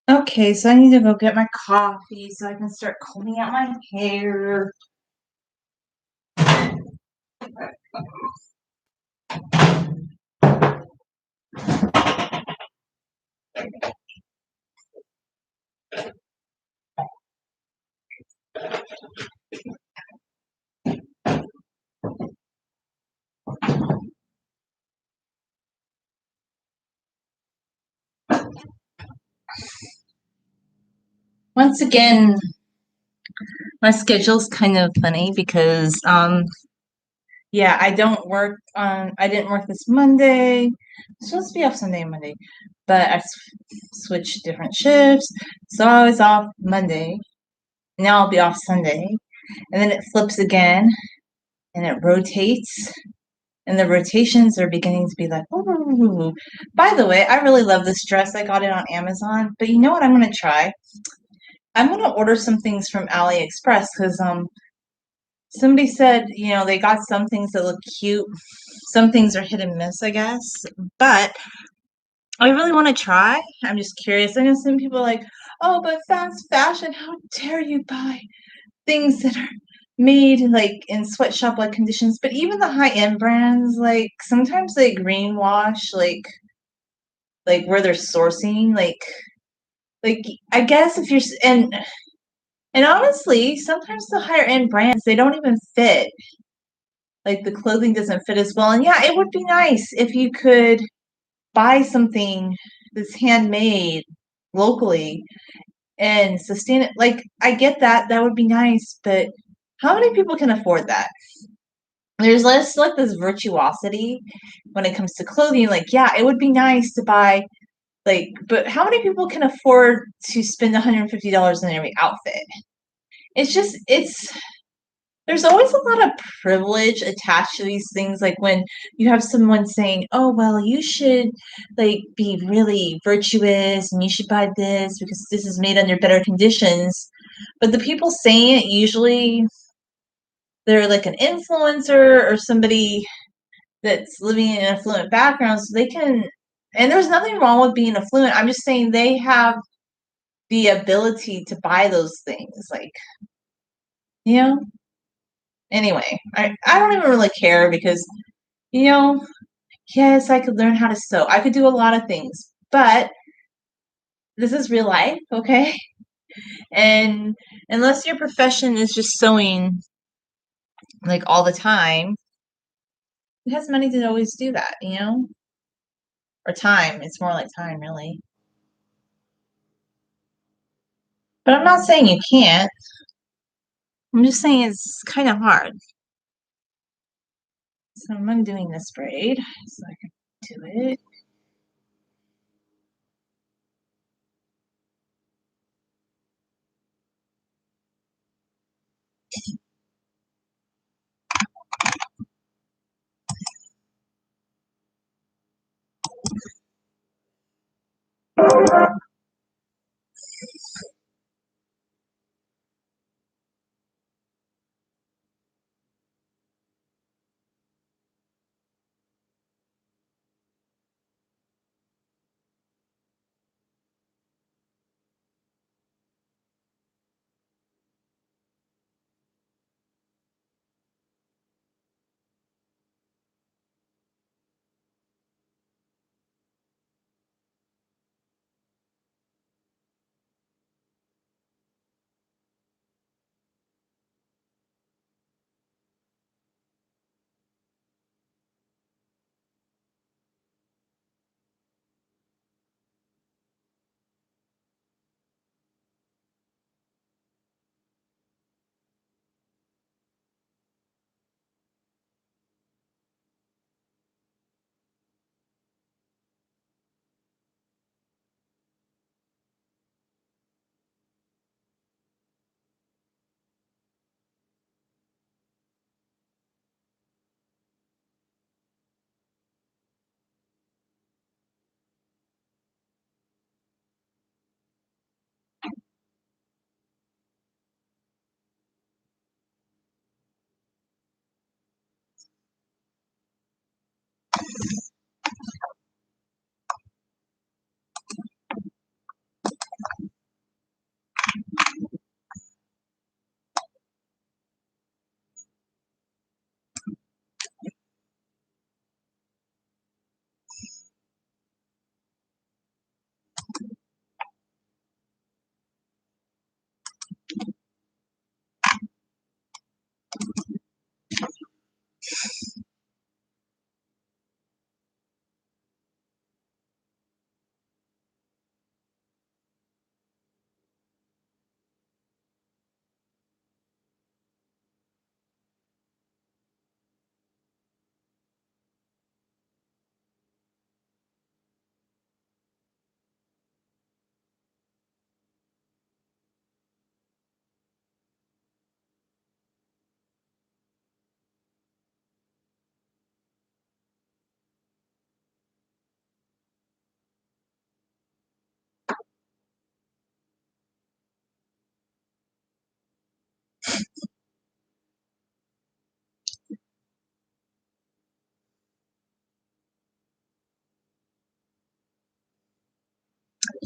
Okay, so I need to go get my coffee so I can start combing out my hair. Once again, my schedule's kind of funny because yeah, I didn't work this Monday. I'm supposed to be off Sunday and Monday, but switched different shifts. So I was off Monday. Now I'll be off Sunday. And then it flips again and it rotates. And the rotations are beginning to be like, oh, by the way, I really love this dress. I got it on Amazon. But you know what I'm going to try? I'm going to order some things from AliExpress because somebody said, they got some things that look cute. Some things are hit and miss, I guess. But I really want to try. I'm just curious. I know some people are like, oh, but fast fashion, how dare you buy things that are made like in sweatshop like conditions? But even the high end brands, like sometimes they greenwash like where they're sourcing, like I guess if you're and honestly, sometimes the higher end brands they don't even fit. Like the clothing doesn't fit as well. And yeah, it would be nice if you could buy something that's handmade locally and sustain it. Like I get that, that would be nice, but how many people can afford that? There's less like this virtuosity when it comes to clothing. Like, yeah, it would be nice to buy but how many people can afford to spend $150 on every outfit? It's there's always a lot of privilege attached to these things. Like when you have someone saying, oh, well, you should like be really virtuous and you should buy this because this is made under better conditions. But the people saying it usually they're like an influencer or somebody that's living in an affluent background. So they can, and there's nothing wrong with being affluent. I'm just saying they have the ability to buy those things. Like, you know, anyway, I don't even really care because, you know, yes, I could learn how to sew. I could do a lot of things, but this is real life, okay? And unless your profession is just sewing like all the time, it has money to always do that, or time. It's more like time, really. But I'm not saying you can't. I'm just saying it's kind of hard. So I'm undoing this braid so I can do it.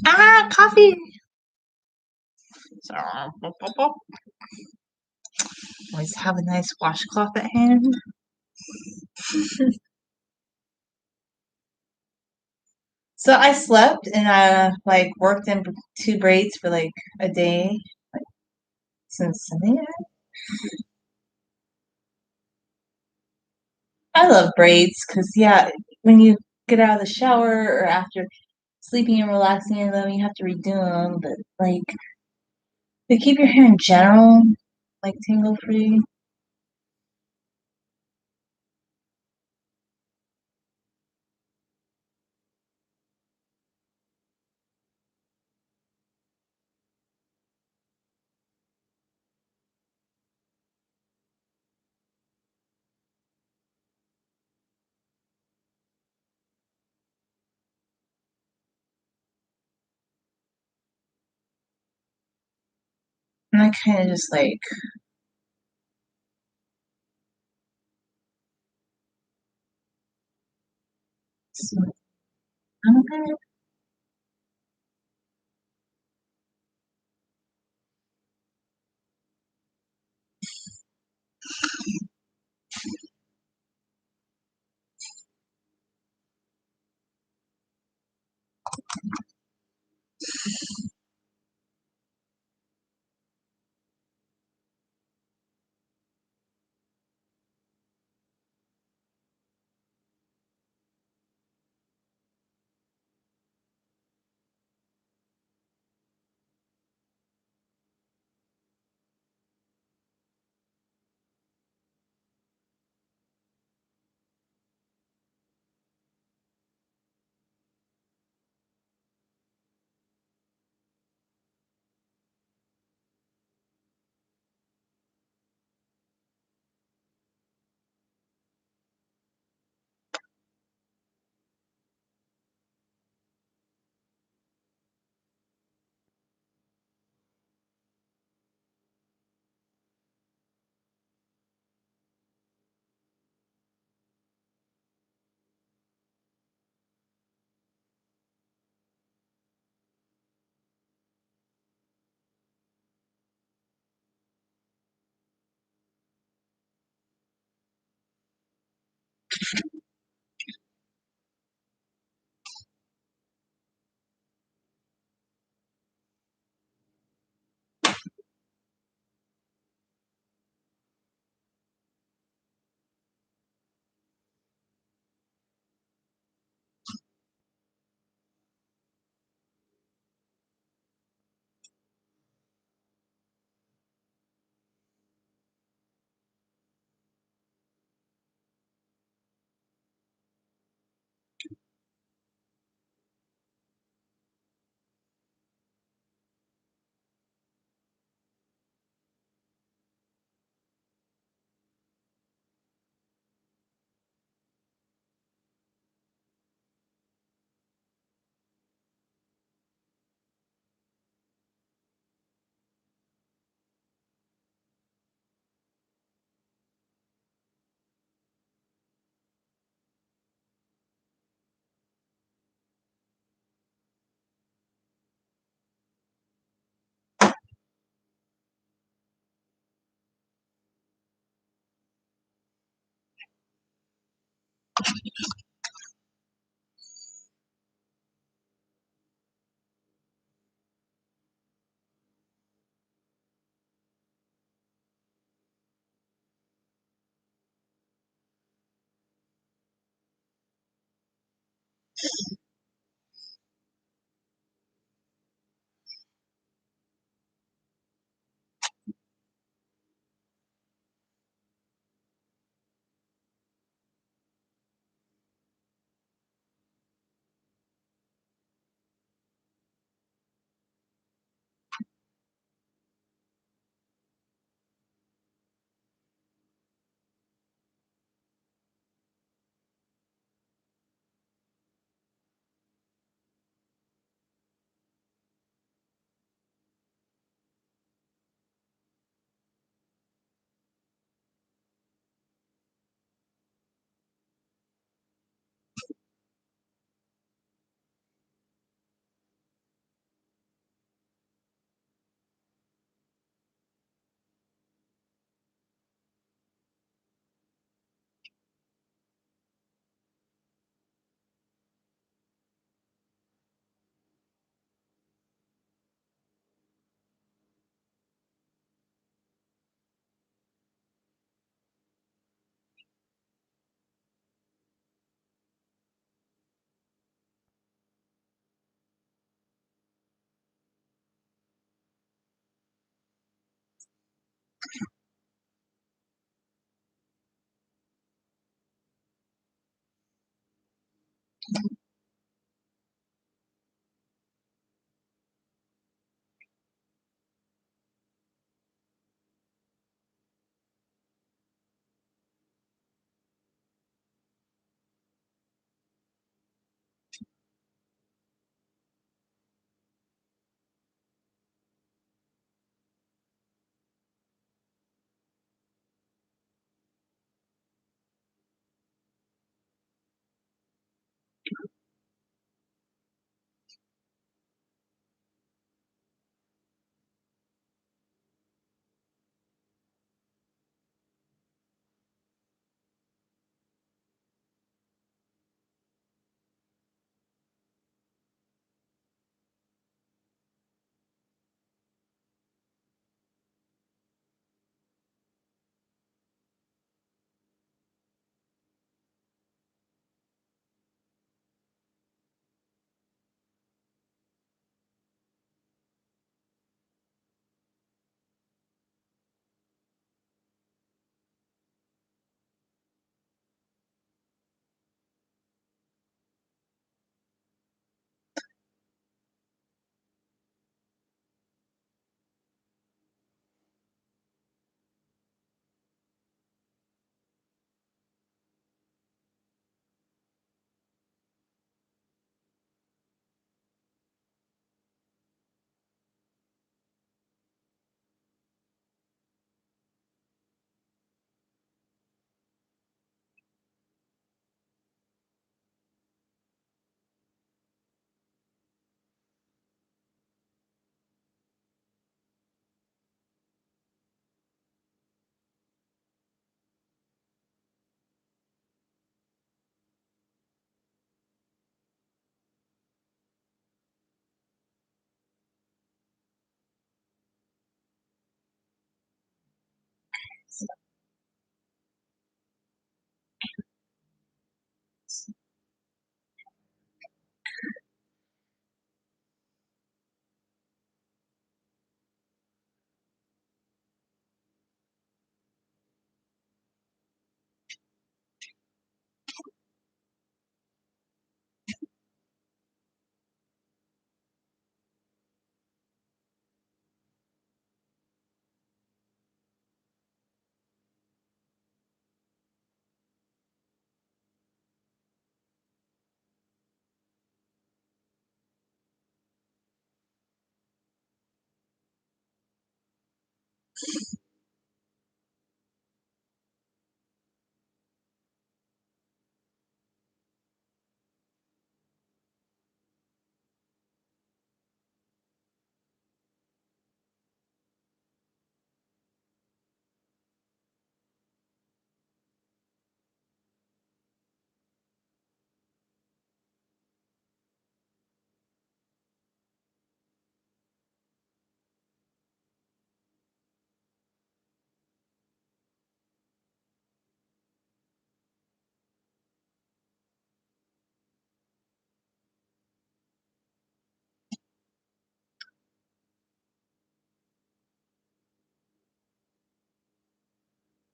Ah, coffee. So, always have a nice washcloth at hand. So I slept and I like worked in two braids for like a day, like since Sunday. I love braids because yeah, when you get out of the shower or after sleeping and relaxing in them, you have to redo them. But like they keep your hair in general like tangle free. And I kind of just like smooth them a bit.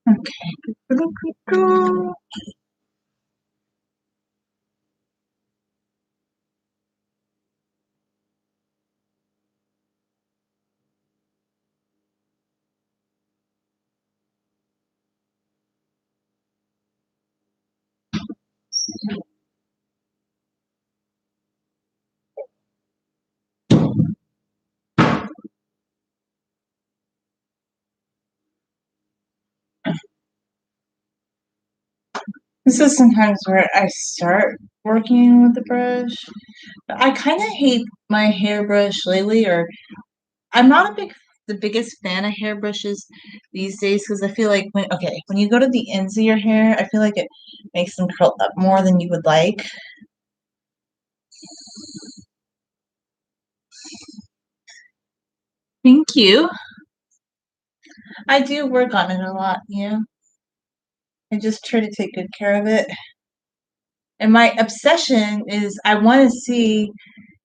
Okay. This is sometimes where I start working with the brush. I kind of hate my hairbrush lately, or I'm not the biggest fan of hairbrushes these days because I feel like when you go to the ends of your hair, I feel like it makes them curl up more than you would like. Thank you. I do work on it a lot, I just try to take good care of it. And my obsession is I want to see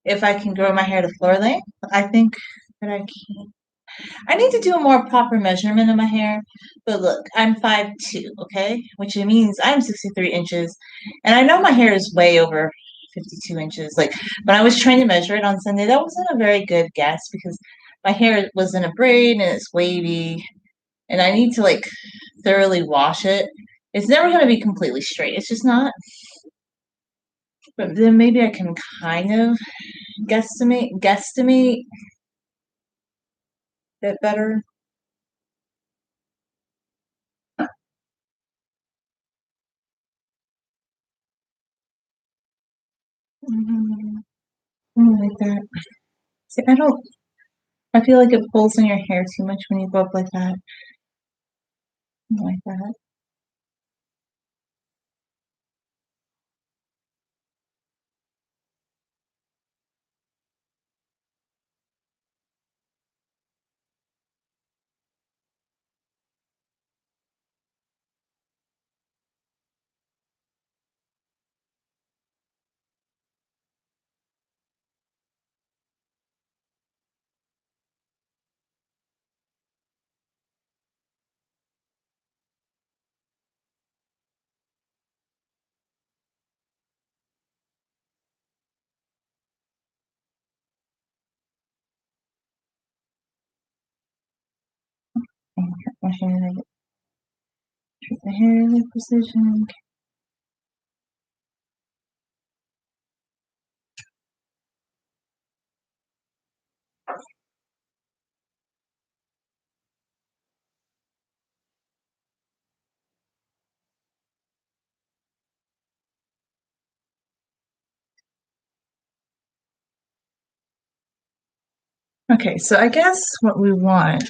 if I can grow my hair to floor length. I think that I can. I need to do a more proper measurement of my hair. But look, I'm 5'2", okay? Which means I'm 63 inches. And I know my hair is way over 52 inches. Like when I was trying to measure it on Sunday, that wasn't a very good guess because my hair was in a braid and it's wavy. And I need to like thoroughly wash it. It's never going to be completely straight. It's just not. But then maybe I can kind of guesstimate it better. Mhm. Like that. See, I don't. I feel like it pulls in your hair too much when you go up like that. Like that. And my hair, treat the hair with precision. Okay, so I guess what we want.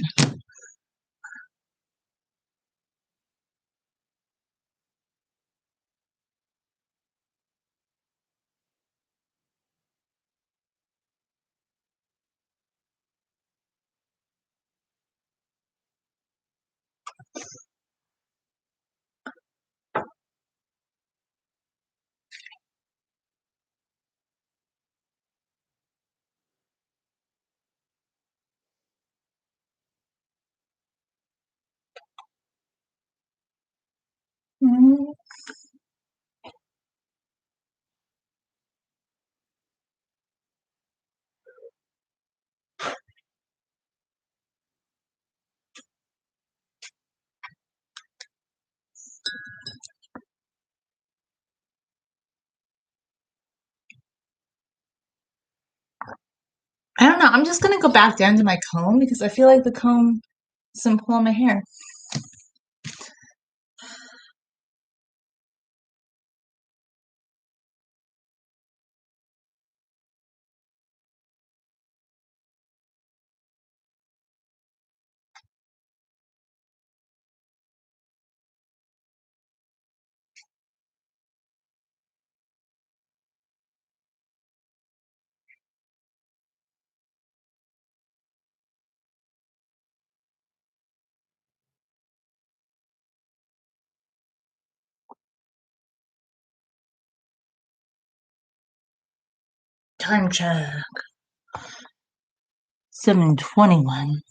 Mm, I don't know. I'm just gonna go back down to my comb because I feel like the comb is some pull on my hair. Time check. 7:21.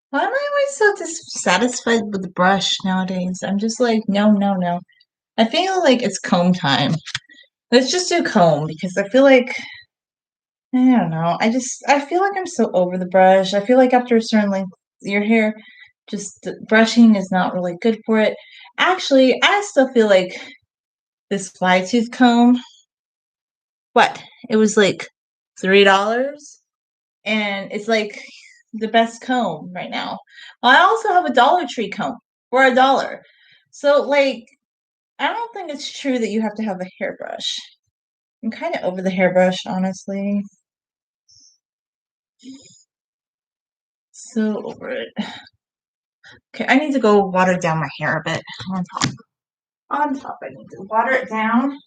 Why am I always so dissatisfied with the brush nowadays? I'm just like, no, no, no. I feel like it's comb time. Let's just do comb because I feel like I don't know. I feel like I'm so over the brush. I feel like after a certain length your hair just brushing is not really good for it. Actually, I still feel like this wide tooth comb, what? It was like $3 and it's like the best comb right now. I also have a Dollar Tree comb for $1. So like I don't think it's true that you have to have a hairbrush. I'm kind of over the hairbrush, honestly. So over it. Okay, I need to go water down my hair a bit on top. On top, I need to water it down.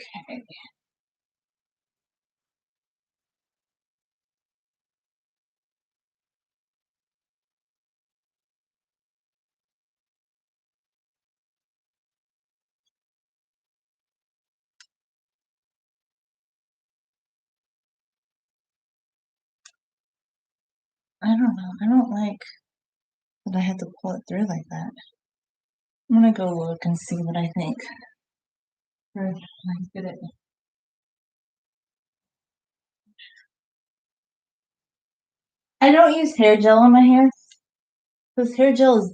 Okay. I don't know. I don't like that I had to pull it through like that. I'm gonna go look and see what I think. Or I did it. I don't use hair gel on my hair because hair gel is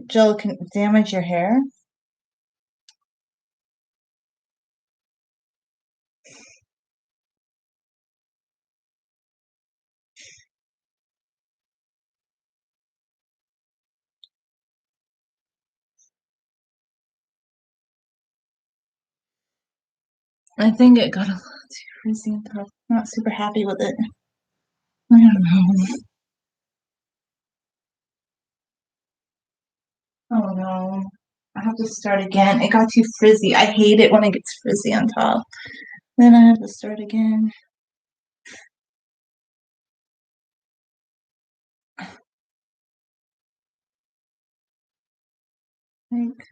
gel can damage your hair. I think it got a little too frizzy and tough. Not super happy with it. I don't know. Oh no. I have to start again. It got too frizzy. I hate it when it gets frizzy on top. Then I have to start again. Like,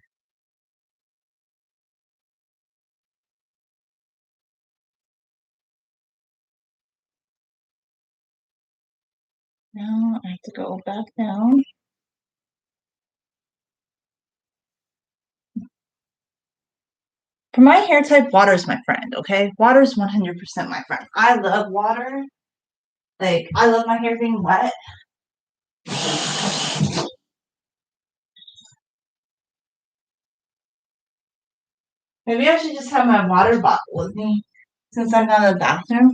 now I have to go back down. For my hair type, water is my friend, okay? Water is 100% my friend. I love water. Like, I love my hair being wet. Maybe I should just have my water bottle with me. Since I'm not in the bathroom,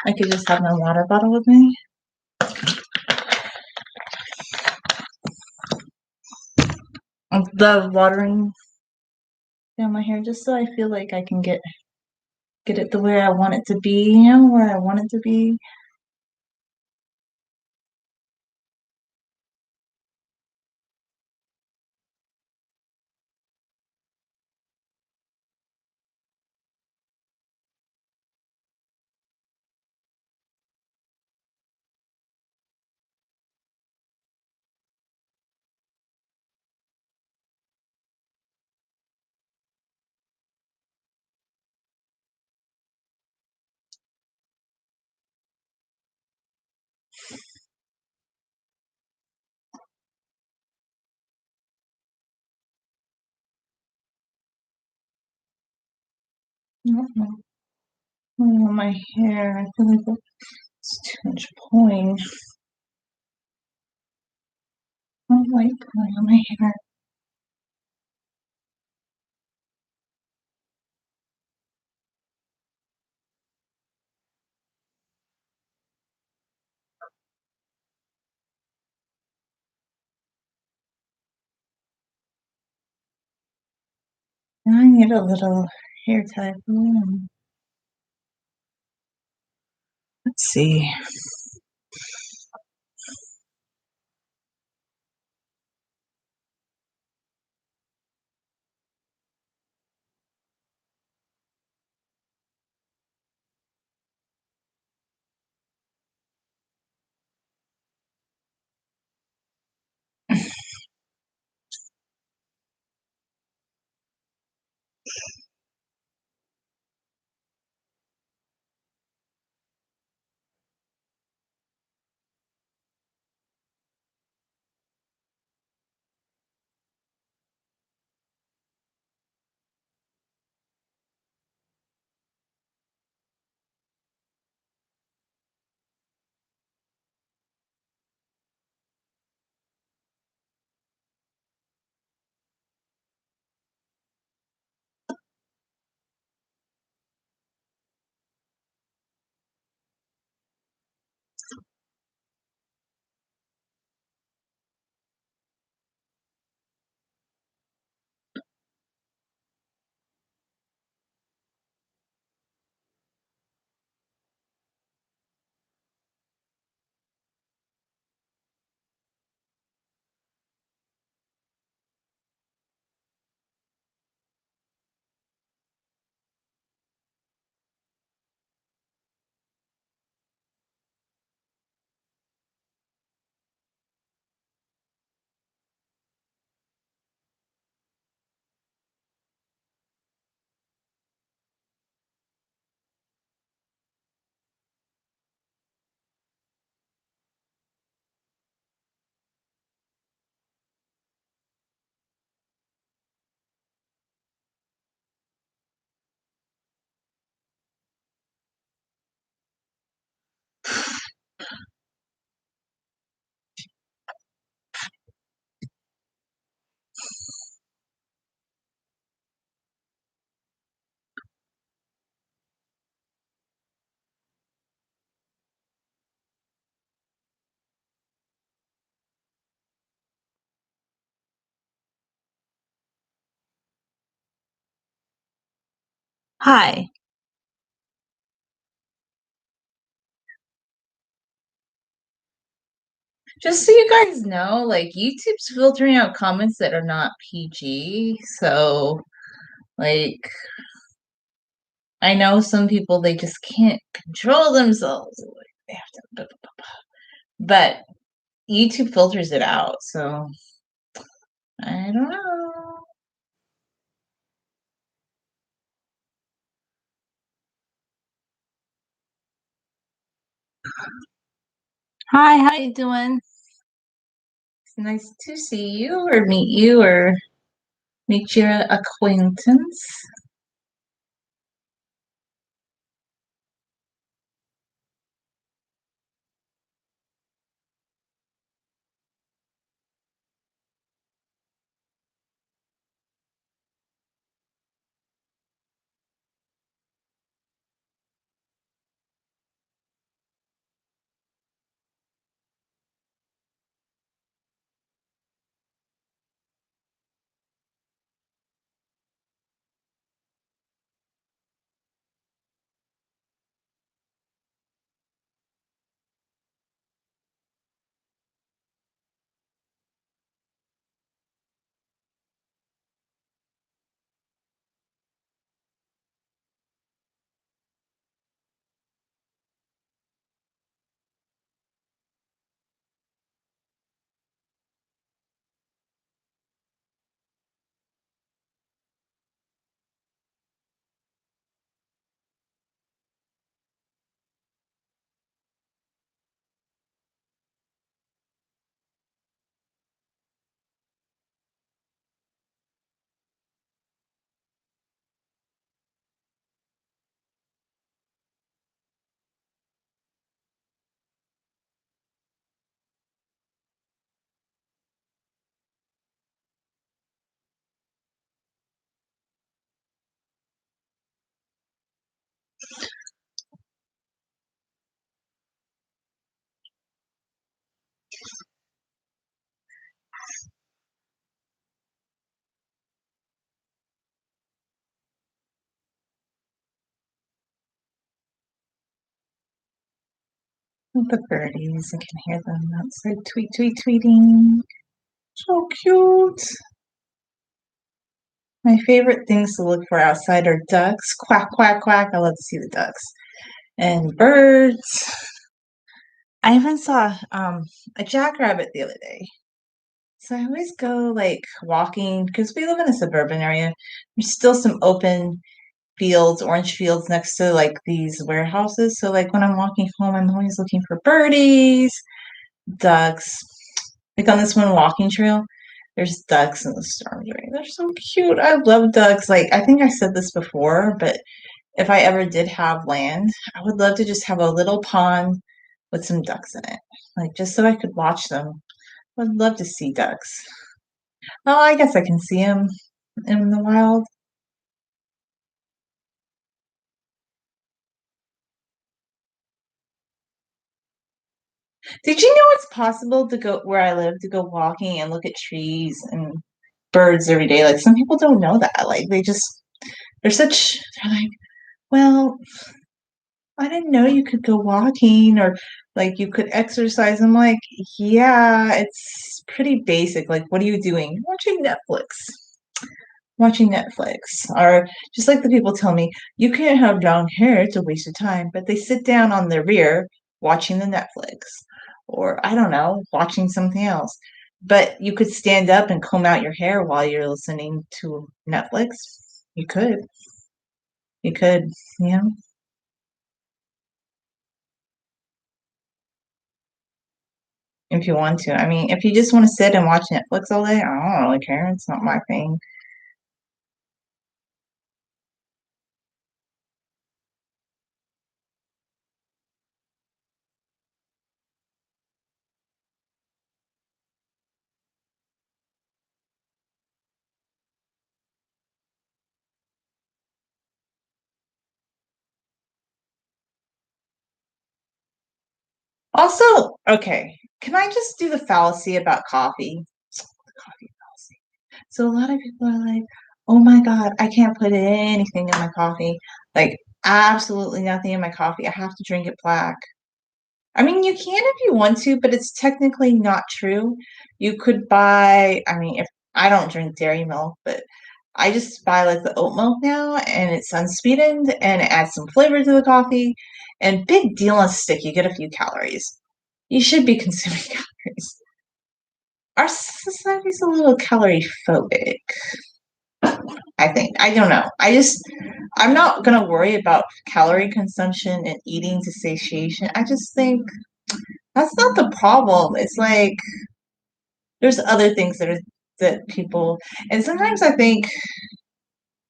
I could just have my water bottle with me. I love watering down my hair just so I feel like I can get it the way I want it to be, where I want it to be. I don't know. My hair, I feel like it's too much pulling. I don't like pulling on my hair. I need a little hair tie. Let's see. Hi. Just so you guys know, like YouTube's filtering out comments that are not PG. So, like, I know some people they just can't control themselves. Like, they have to, but YouTube filters it out. So, I don't know. Hi, how you doing? It's nice to see you or meet you or meet your acquaintance. The birdies, I can hear them outside tweet, tweet, tweeting. So cute. My favorite things to look for outside are ducks. Quack, quack, quack. I love to see the ducks. And birds. I even saw a jackrabbit the other day. So I always go like walking because we live in a suburban area. There's still some open fields, orange fields next to like these warehouses. So like when I'm walking home, I'm always looking for birdies, ducks. Like on this one walking trail, there's ducks in the storm drain. They're so cute. I love ducks. Like I think I said this before, but if I ever did have land, I would love to just have a little pond with some ducks in it. Like just so I could watch them. I'd love to see ducks. Oh, I guess I can see them in the wild. Did you know it's possible to go where I live to go walking and look at trees and birds every day? Like some people don't know that. Like they're like, well, I didn't know you could go walking or like you could exercise. I'm like, yeah, it's pretty basic. Like, what are you doing? Watching Netflix. Watching Netflix. Or just like the people tell me, you can't have long hair, it's a waste of time. But they sit down on their rear watching the Netflix. Or I don't know, watching something else. But you could stand up and comb out your hair while you're listening to Netflix. You could. You could, yeah. If you want to. I mean, if you just want to sit and watch Netflix all day, I don't really care. It's not my thing. Also, okay, can I just do the fallacy about coffee? The coffee fallacy. So a lot of people are like, oh my God, I can't put anything in my coffee. Like absolutely nothing in my coffee. I have to drink it black. I mean, you can if you want to, but it's technically not true. You could buy, I mean, if I don't drink dairy milk, but I just buy like the oat milk now and it's unsweetened and it adds some flavor to the coffee. And big deal on a stick, you get a few calories. You should be consuming calories. Our society's a little calorie phobic, I think. I don't know. I'm not going to worry about calorie consumption and eating to satiation. I just think that's not the problem. It's like there's other things that people, and sometimes I think,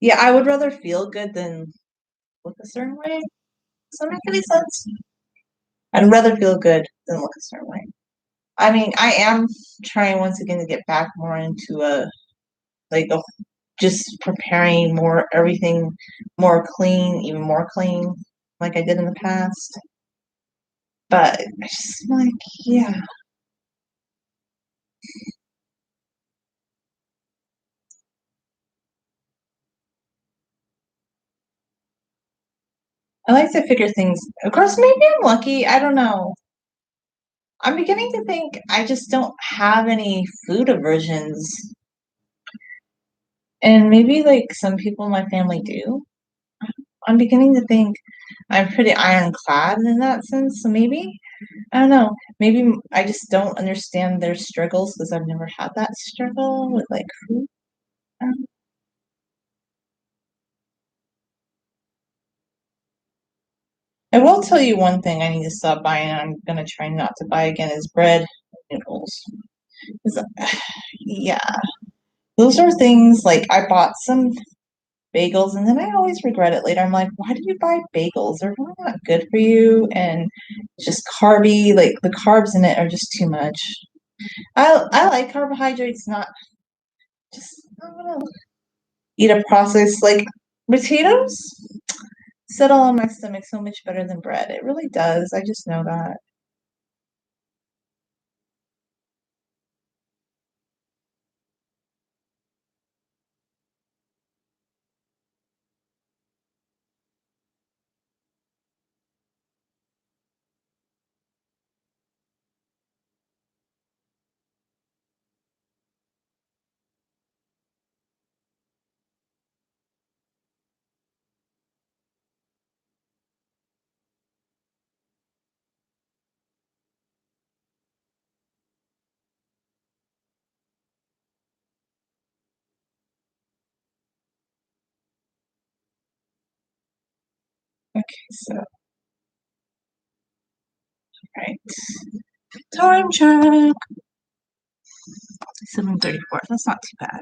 yeah, I would rather feel good than look a certain way. Does that make any sense? I'd rather feel good than look a certain way. I mean, I am trying once again to get back more into a like a just preparing more everything more clean, even more clean, like I did in the past. But I just like, yeah. I like to figure things. Of course, maybe I'm lucky. I don't know. I'm beginning to think I just don't have any food aversions. And maybe like some people in my family do. I'm beginning to think I'm pretty ironclad in that sense. So maybe, I don't know, maybe I just don't understand their struggles because I've never had that struggle with like food. Um, I will tell you one thing I need to stop buying, and I'm gonna try not to buy again is bread and noodles. 'Cause, yeah, those are things like I bought some bagels and then I always regret it later. I'm like, why did you buy bagels? They're really not good for you and it's just carby, like the carbs in it are just too much. I like carbohydrates, not just I don't know, eat a processed like potatoes settle on my stomach so much better than bread. It really does. I just know that. Okay, so right. Time check. 7:34. That's not too bad.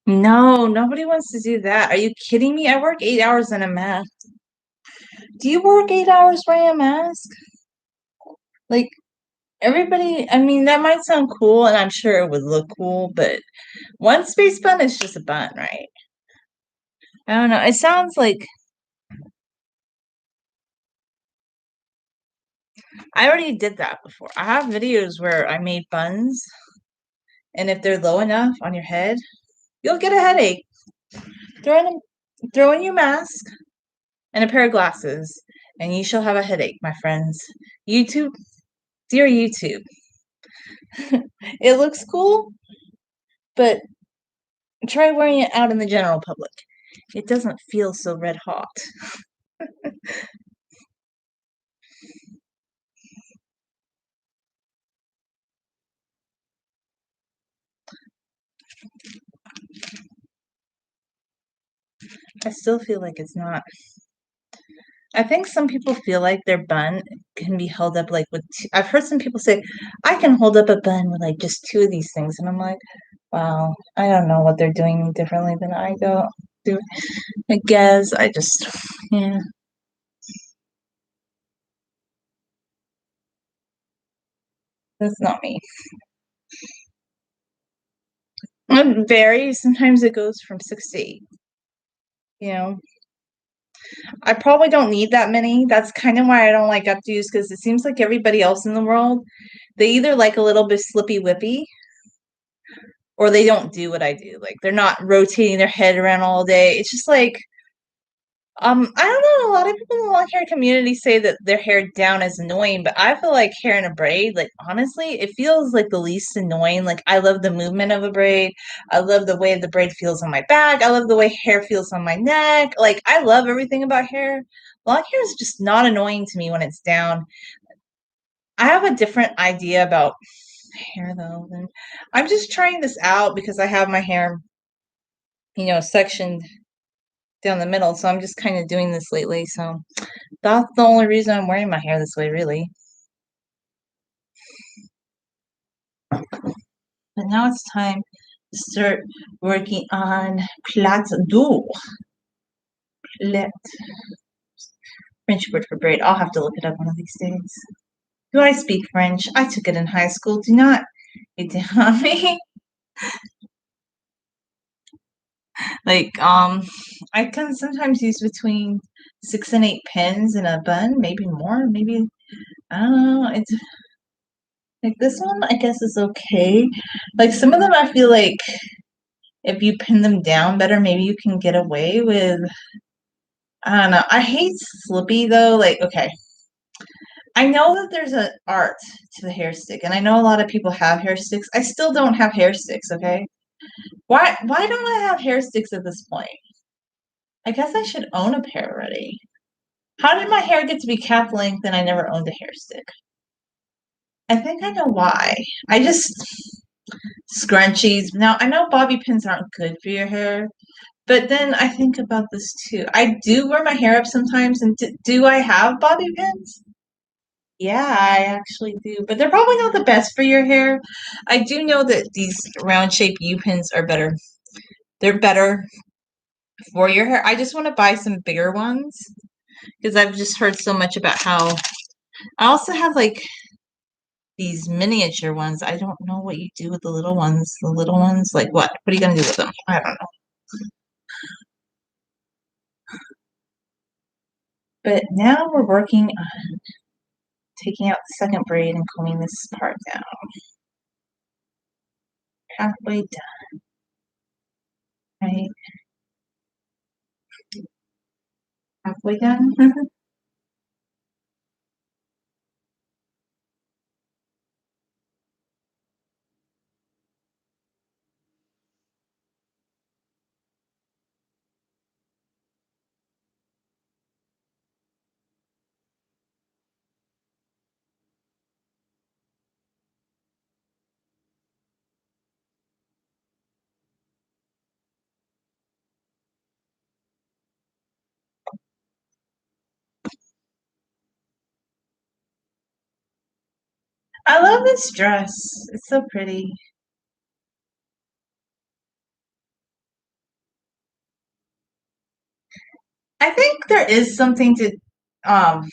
No, nobody wants to do that. Are you kidding me? I work 8 hours in a mask. Do you work 8 hours wearing a mask? Like everybody, I mean, that might sound cool, and I'm sure it would look cool, but one space bun is just a bun, right? I don't know. It sounds like I already did that before. I have videos where I made buns, and if they're low enough on your head, you'll get a headache. Throw in throw in your mask and a pair of glasses, and you shall have a headache, my friends. YouTube, dear YouTube, it looks cool, but try wearing it out in the general public. It doesn't feel so red hot. I still feel like it's not. I think some people feel like their bun can be held up like with two. I've heard some people say, I can hold up a bun with like just two of these things. And I'm like, wow, I don't know what they're doing differently than I do. I guess I just, yeah, that's not me. It varies. Sometimes it goes from 6 to 8. You know, I probably don't need that many. That's kind of why I don't like updos because it seems like everybody else in the world, they either like a little bit slippy whippy or they don't do what I do. Like they're not rotating their head around all day. It's just like, I don't know. A lot of people in the long hair community say that their hair down is annoying, but I feel like hair in a braid, like honestly, it feels like the least annoying. Like I love the movement of a braid. I love the way the braid feels on my back. I love the way hair feels on my neck. Like I love everything about hair. Long hair is just not annoying to me when it's down. I have a different idea about hair though. And I'm just trying this out because I have my hair, sectioned down the middle. So I'm just kind of doing this lately. So that's the only reason I'm wearing my hair this way, really. But now it's time to start working on plait d'eau. Plait. French word for braid. I'll have to look it up one of these days. Do I speak French? I took it in high school. Do not hate on me. Like, I can sometimes use between 6 and 8 pins in a bun, maybe more, maybe I don't know. It's like this one, I guess is okay. Like some of them, I feel like if you pin them down better, maybe you can get away with, I don't know. I hate slippy though. Like, okay, I know that there's an art to the hair stick, and I know a lot of people have hair sticks. I still don't have hair sticks, okay? Why don't I have hair sticks at this point? I guess I should own a pair already. How did my hair get to be calf length and I never owned a hair stick? I think I know why. I just scrunchies. Now I know bobby pins aren't good for your hair, but then I think about this too. I do wear my hair up sometimes, and do I have bobby pins? Yeah, I actually do, but they're probably not the best for your hair. I do know that these round shape U-pins are better. They're better for your hair. I just want to buy some bigger ones because I've just heard so much about how I also have like these miniature ones. I don't know what you do with the little ones. The little ones, like what? What are you gonna do with them? I don't know. But now we're working on taking out the second braid and combing this part down. Halfway done, right? Halfway done. I love this dress. It's so pretty. I think there is something to um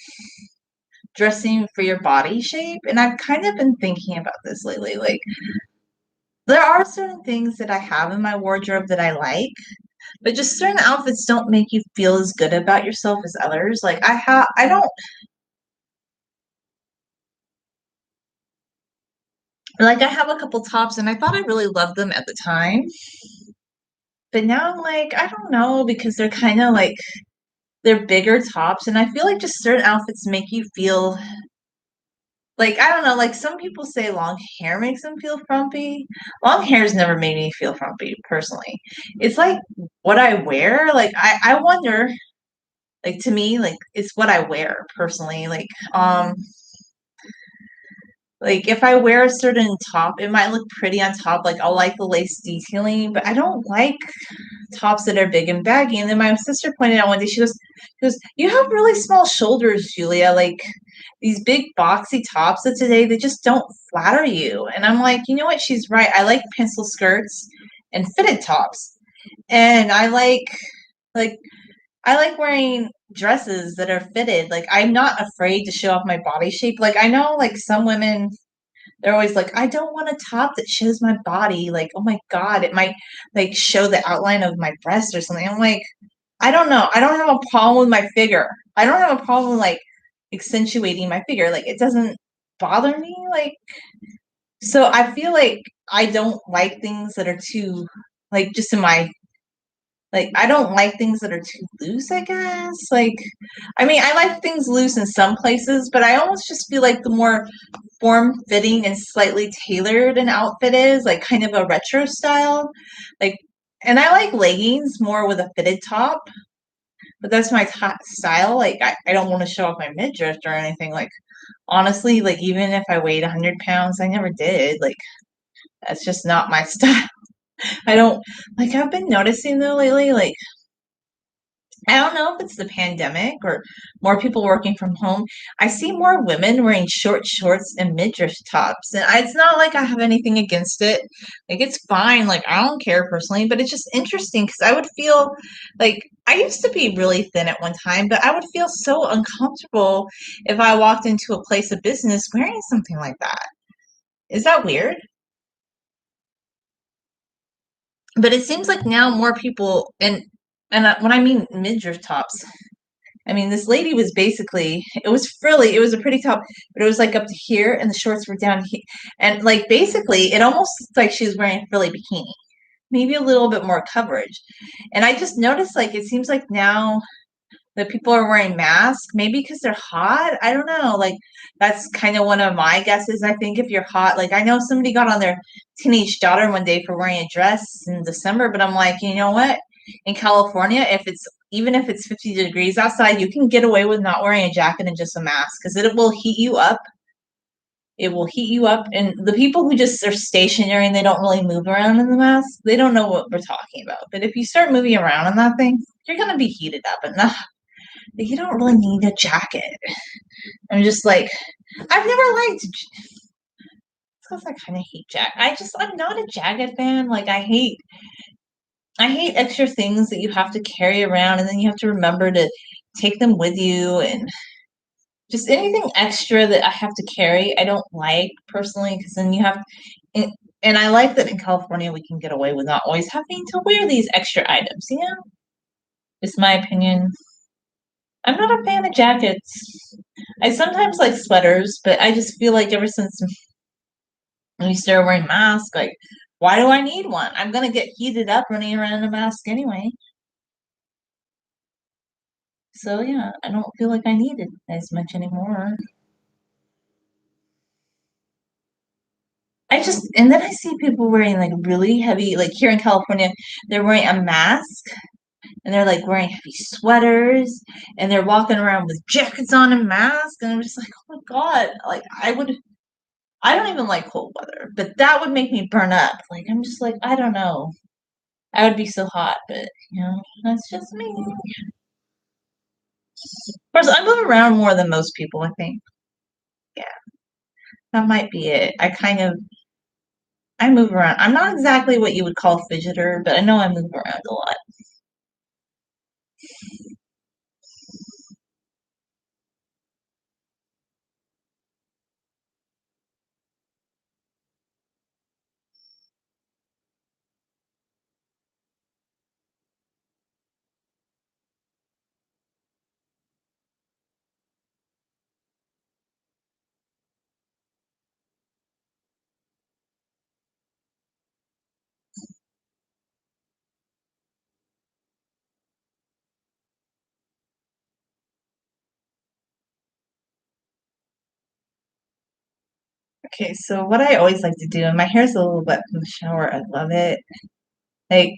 dressing for your body shape, and I've kind of been thinking about this lately. Like there are certain things that I have in my wardrobe that I like, but just certain outfits don't make you feel as good about yourself as others. Like I don't like I have a couple tops and I thought I really loved them at the time, but now I'm like, I don't know because they're kind of like they're bigger tops and I feel like just certain outfits make you feel like I don't know, like some people say long hair makes them feel frumpy. Long hair's never made me feel frumpy personally. It's like what I wear. Like I wonder, like to me, like it's what I wear personally. Like if I wear a certain top, it might look pretty on top. Like I'll like the lace detailing, but I don't like tops that are big and baggy. And then my sister pointed out one day, she goes, you have really small shoulders, Julia. Like these big boxy tops of today, they just don't flatter you. And I'm like, you know what? She's right. I like pencil skirts and fitted tops. And like I like wearing dresses that are fitted. Like I'm not afraid to show off my body shape. Like I know like some women they're always like, I don't want a top that shows my body. Like, oh my God, it might like show the outline of my breast or something. I'm like, I don't know. I don't have a problem with my figure. I don't have a problem like accentuating my figure. Like it doesn't bother me. Like so I feel like I don't like things that are too like just in my like I don't like things that are too loose, I guess. Like I mean, I like things loose in some places, but I almost just feel like the more form fitting and slightly tailored an outfit is, like kind of a retro style. Like and I like leggings more with a fitted top, but that's my style. Like I don't want to show off my midriff or anything. Like honestly, like even if I weighed 100 pounds, I never did. Like that's just not my style. I don't like I've been noticing though lately, like I don't know if it's the pandemic or more people working from home. I see more women wearing short shorts and midriff tops. And it's not like I have anything against it. Like, it's fine. Like, I don't care personally, but it's just interesting because I would feel like I used to be really thin at one time, but I would feel so uncomfortable if I walked into a place of business wearing something like that. Is that weird? But it seems like now more people, and when I mean midriff tops, I mean, this lady was basically, it was frilly. It was a pretty top, but it was like up to here, and the shorts were down here. And like basically, it almost looked like she was wearing a frilly bikini. maybe a little bit more coverage. And I just noticed like it seems like now that people are wearing masks, maybe because they're hot. I don't know. Like that's kind of one of my guesses. I think if you're hot, like I know somebody got on their teenage daughter one day for wearing a dress in December, but I'm like, you know what? In California, if it's even if it's 50 degrees outside, you can get away with not wearing a jacket and just a mask because it will heat you up. It will heat you up. And the people who just are stationary and they don't really move around in the mask, they don't know what we're talking about. But if you start moving around in that thing, you're gonna be heated up and you don't really need a jacket. I'm just like, I've never liked. It's because I kind of hate jacket. I'm not a jacket fan. Like I hate extra things that you have to carry around, and then you have to remember to take them with you, and just anything extra that I have to carry. I don't like personally because then you have. And, and I like that in California we can get away with not always having to wear these extra items. You know, it's my opinion. I'm not a fan of jackets. I sometimes like sweaters, but I just feel like ever since we started wearing masks, like, why do I need one? I'm gonna get heated up running around in a mask anyway. So yeah, I don't feel like I need it as much anymore. I just and then I see people wearing like really heavy, like here in California, they're wearing a mask and they're like wearing heavy sweaters and they're walking around with jackets on and masks, and I'm just like, oh my God, like I don't even like cold weather, but that would make me burn up. Like I'm just like, I don't know. I would be so hot, but that's just me. Of course, I move around more than most people, I think. Yeah, that might be it. I move around. I'm not exactly what you would call a fidgeter, but I know I move around a lot. Okay, so what I always like to do, and my hair's a little wet from the shower. I love it. Like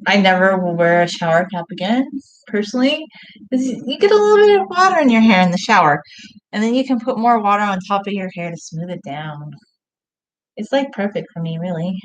I never will wear a shower cap again, personally, because you get a little bit of water in your hair in the shower, and then you can put more water on top of your hair to smooth it down. It's like perfect for me, really.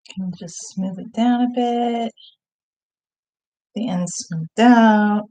Can just smooth it down a bit. The ends smoothed out.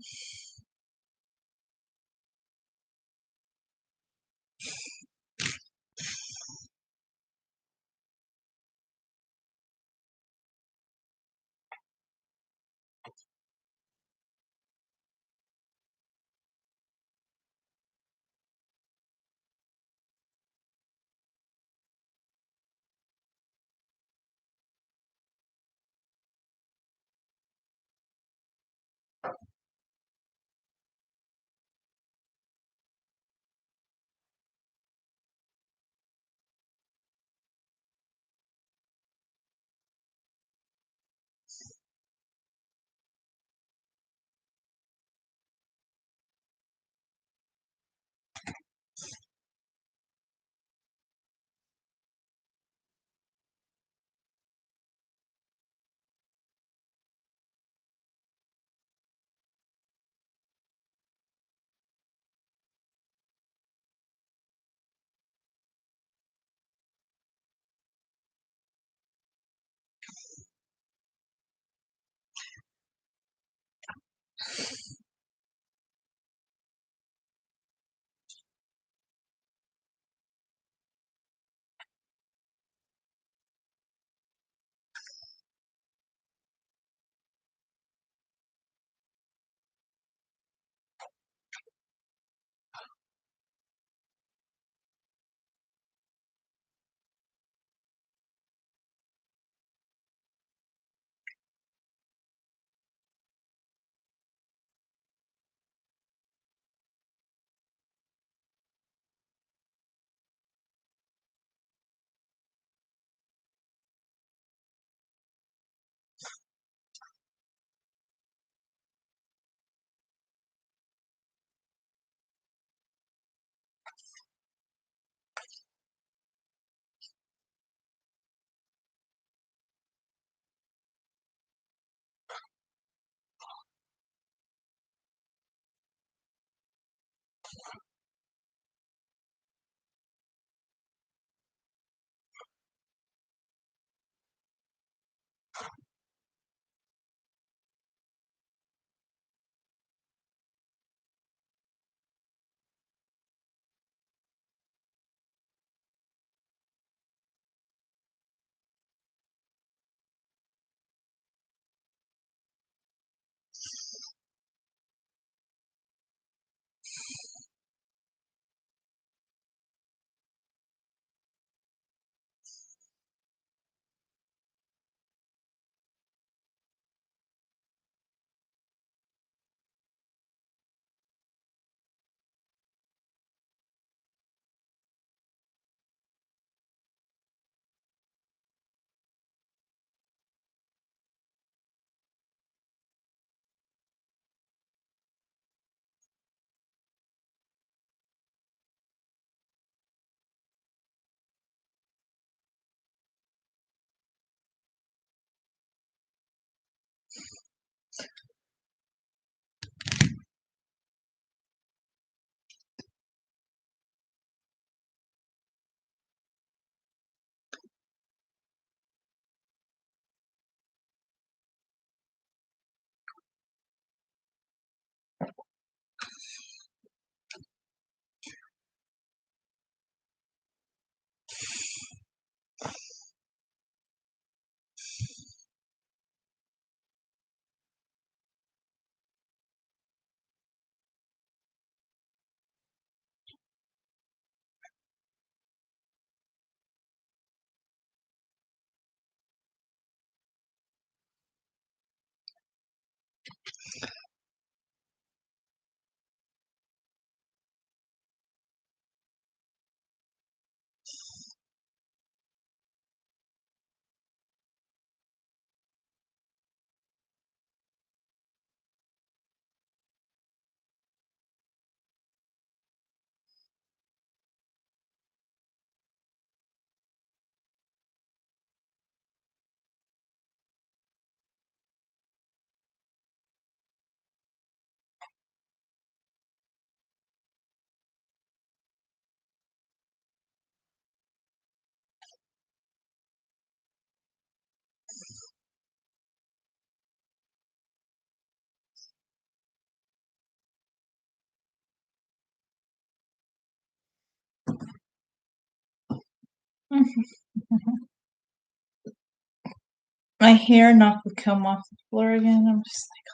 My hair knocked the comb off the floor again. I'm just like,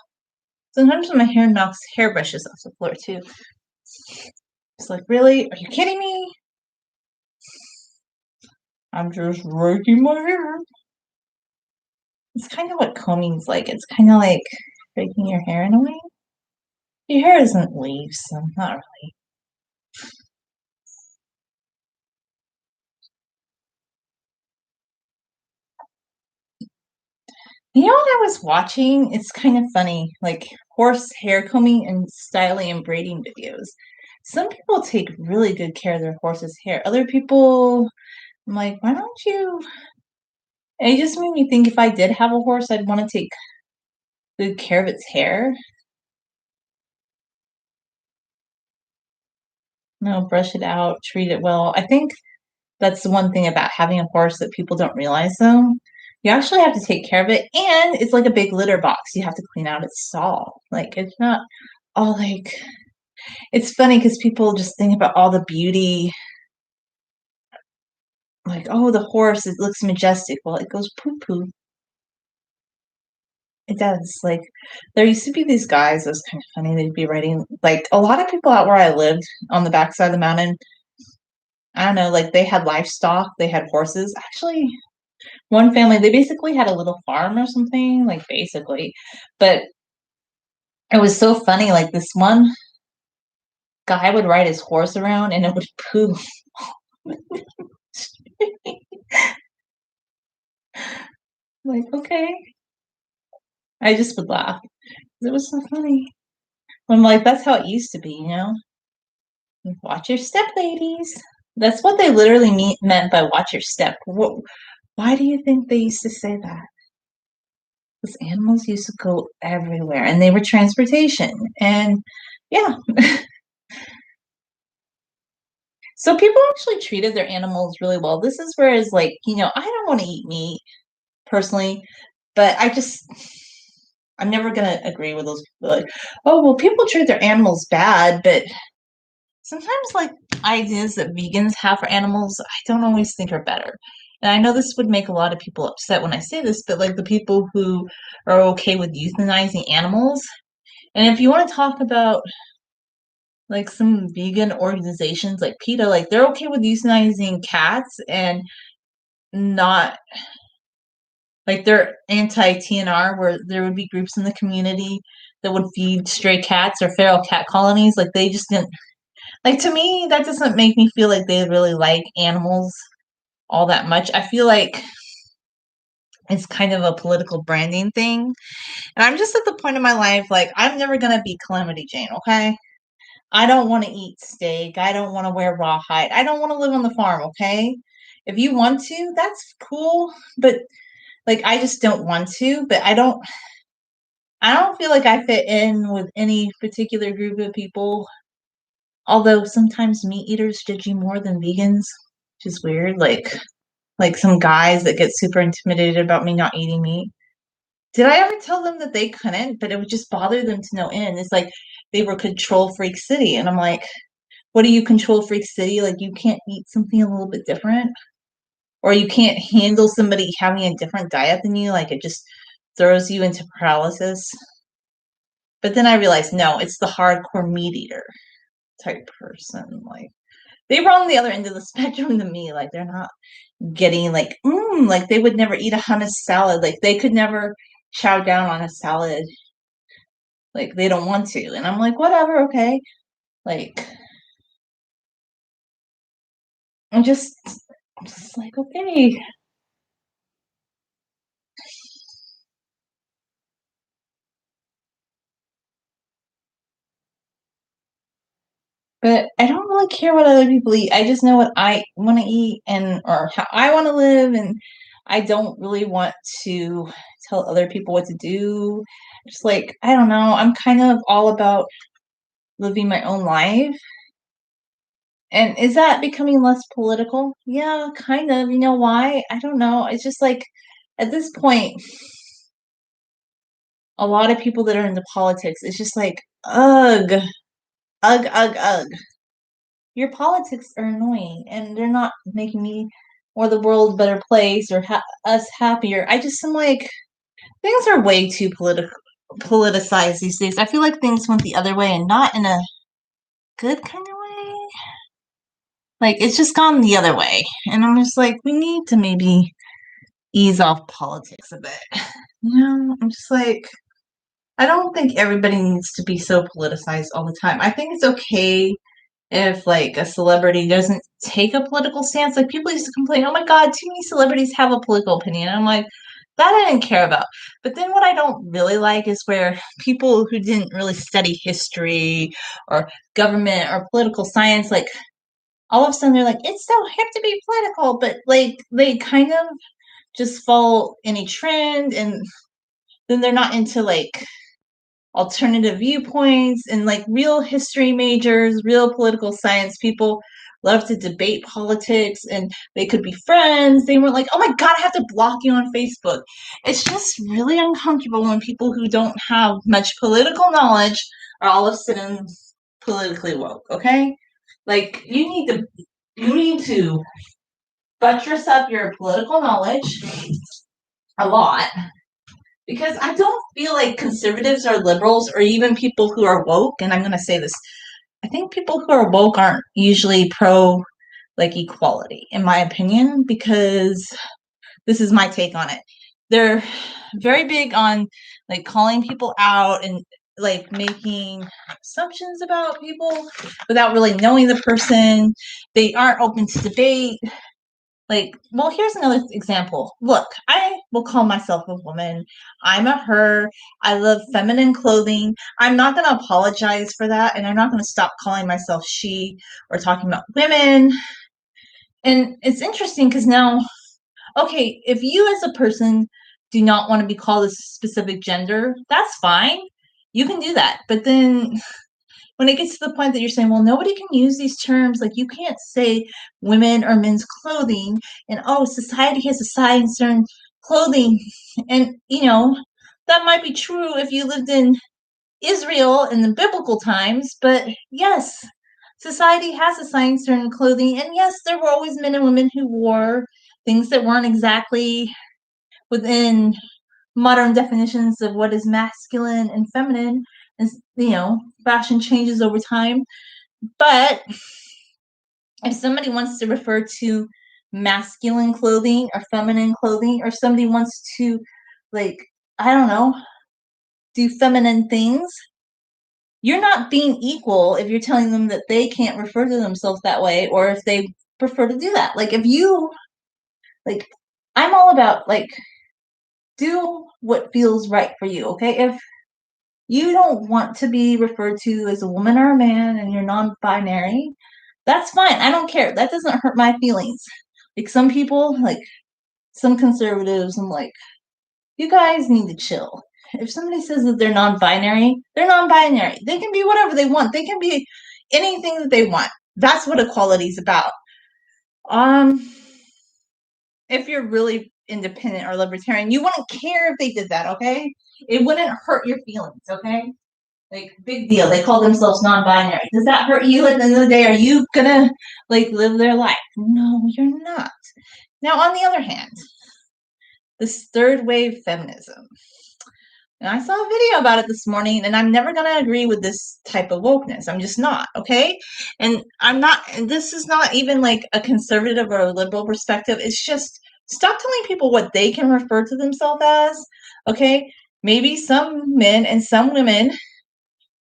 sometimes when my hair knocks hairbrushes off the floor too. It's like, really? Are you kidding me? I'm just raking my hair. It's kind of what combing's like. It's kind of like raking your hair in a way. Your hair isn't leaves, so not really. You know what I was watching? It's kind of funny, like horse hair combing and styling and braiding videos. Some people take really good care of their horse's hair. Other people, I'm like, why don't you? It just made me think if I did have a horse, I'd want to take good care of its hair. Brush it out, treat it well. I think that's the one thing about having a horse that people don't realize though. You actually have to take care of it, and it's like a big litter box. You have to clean out its stall. Like it's not all like it's funny because people just think about all the beauty, like, oh, the horse, it looks majestic. Well, it goes poo poo. It does. Like there used to be these guys, it was kind of funny, they'd be writing like a lot of people out where I lived on the backside of the mountain, I don't know, like they had livestock, they had horses. Actually, one family, they basically had a little farm or something, like basically. But it was so funny, like this one guy would ride his horse around and it would poo. Like, okay. I just would laugh. It was so funny. I'm like, that's how it used to be, you know? Like, watch your step, ladies. That's what they literally meant by watch your step. Why do you think they used to say that? Because animals used to go everywhere and they were transportation. And yeah, so people actually treated their animals really well. This is whereas, like, I don't want to eat meat personally, but I'm never gonna agree with those people. Like, oh well, people treat their animals bad, but sometimes like ideas that vegans have for animals, I don't always think are better. And I know this would make a lot of people upset when I say this, but like the people who are okay with euthanizing animals, and if you want to talk about like some vegan organizations like PETA, like they're okay with euthanizing cats and not like they're anti TNR, where there would be groups in the community that would feed stray cats or feral cat colonies. Like they just didn't like to me, that doesn't make me feel like they really like animals all that much. I feel like it's kind of a political branding thing. And I'm just at the point in my life, like, I'm never going to be Calamity Jane, okay? I don't want to eat steak. I don't want to wear rawhide. I don't want to live on the farm, okay? If you want to, that's cool. But like, I just don't want to. But I don't feel like I fit in with any particular group of people. Although sometimes meat eaters judge you more than vegans, which is weird. Like some guys that get super intimidated about me not eating meat. Did I ever tell them that they couldn't, but it would just bother them to no end? It's like they were control freak city. And I'm like, what are you, control freak city? Like you can't eat something a little bit different? Or you can't handle somebody having a different diet than you? Like it just throws you into paralysis. But then I realized, no, it's the hardcore meat eater type person. Like they were on the other end of the spectrum than me. Like they're not getting like they would never eat a hummus salad. Like they could never chow down on a salad. Like they don't want to. And I'm like, whatever, okay. Like I'm just like, okay. But I don't really care what other people eat. I just know what I want to eat and or how I want to live, and I don't really want to tell other people what to do. Just like, I don't know, I'm kind of all about living my own life. And is that becoming less political? Yeah, kind of. You know why? I don't know. It's just like at this point, a lot of people that are into politics, it's just like, ugh, ugh, ugh, ugh. Your politics are annoying and they're not making me or the world a better place or us happier. I just am like, things are way too politicized these days. I feel like things went the other way and not in a good kind of way. Like it's just gone the other way. And I'm just like, we need to maybe ease off politics a bit. I'm just like, I don't think everybody needs to be so politicized all the time. I think it's okay if like a celebrity doesn't take a political stance. Like people used to complain, oh my God, too many celebrities have a political opinion. And I'm like, that I didn't care about. But then what I don't really like is where people who didn't really study history or government or political science, like all of a sudden they're like, it's so hip to be political, but like they kind of just follow any trend and then they're not into like alternative viewpoints and like real history majors, real political science people love to debate politics and they could be friends. They weren't like, oh my God, I have to block you on Facebook. It's just really uncomfortable when people who don't have much political knowledge are all of a sudden politically woke, okay? Like you need to buttress up your political knowledge a lot because I don't feel like conservatives or liberals or even people who are woke, and I'm going to say this, I think people who are woke aren't usually pro like equality, in my opinion, because this is my take on it. They're very big on like calling people out and like making assumptions about people without really knowing the person. They aren't open to debate. Like, well, here's another example. Look, I will call myself a woman. I'm a her. I love feminine clothing. I'm not going to apologize for that. And I'm not going to stop calling myself she or talking about women. And it's interesting because now, okay, if you as a person do not want to be called a specific gender, that's fine. You can do that. But then when it gets to the point that you're saying, well, nobody can use these terms, like you can't say women or men's clothing, and oh, society has assigned certain clothing. And, that might be true if you lived in Israel in the biblical times, but yes, society has assigned certain clothing. And yes, there were always men and women who wore things that weren't exactly within modern definitions of what is masculine and feminine. And, fashion changes over time. But if somebody wants to refer to masculine clothing or feminine clothing, or somebody wants to, like, I don't know, do feminine things, you're not being equal if you're telling them that they can't refer to themselves that way or if they prefer to do that. Like, if you, like, I'm all about, like, do what feels right for you, okay? If you don't want to be referred to as a woman or a man and you're non binary, that's fine. I don't care. That doesn't hurt my feelings. Like some people, like some conservatives, I'm like, you guys need to chill. If somebody says that they're non-binary, they're non-binary. They can be whatever they want. They can be anything that they want. That's what equality is about. Um, if you're really independent or libertarian, you wouldn't care if they did that, okay? It wouldn't hurt your feelings, okay? Like, big deal. They call themselves non-binary. Does that hurt you at the end of the day? Are you gonna like live their life? No, you're not. Now, on the other hand, this third wave feminism. And I saw a video about it this morning, and I'm never gonna agree with this type of wokeness. I'm just not, okay? And I'm not, and this is not even like a conservative or a liberal perspective. It's just stop telling people what they can refer to themselves as, okay? Maybe some men and some women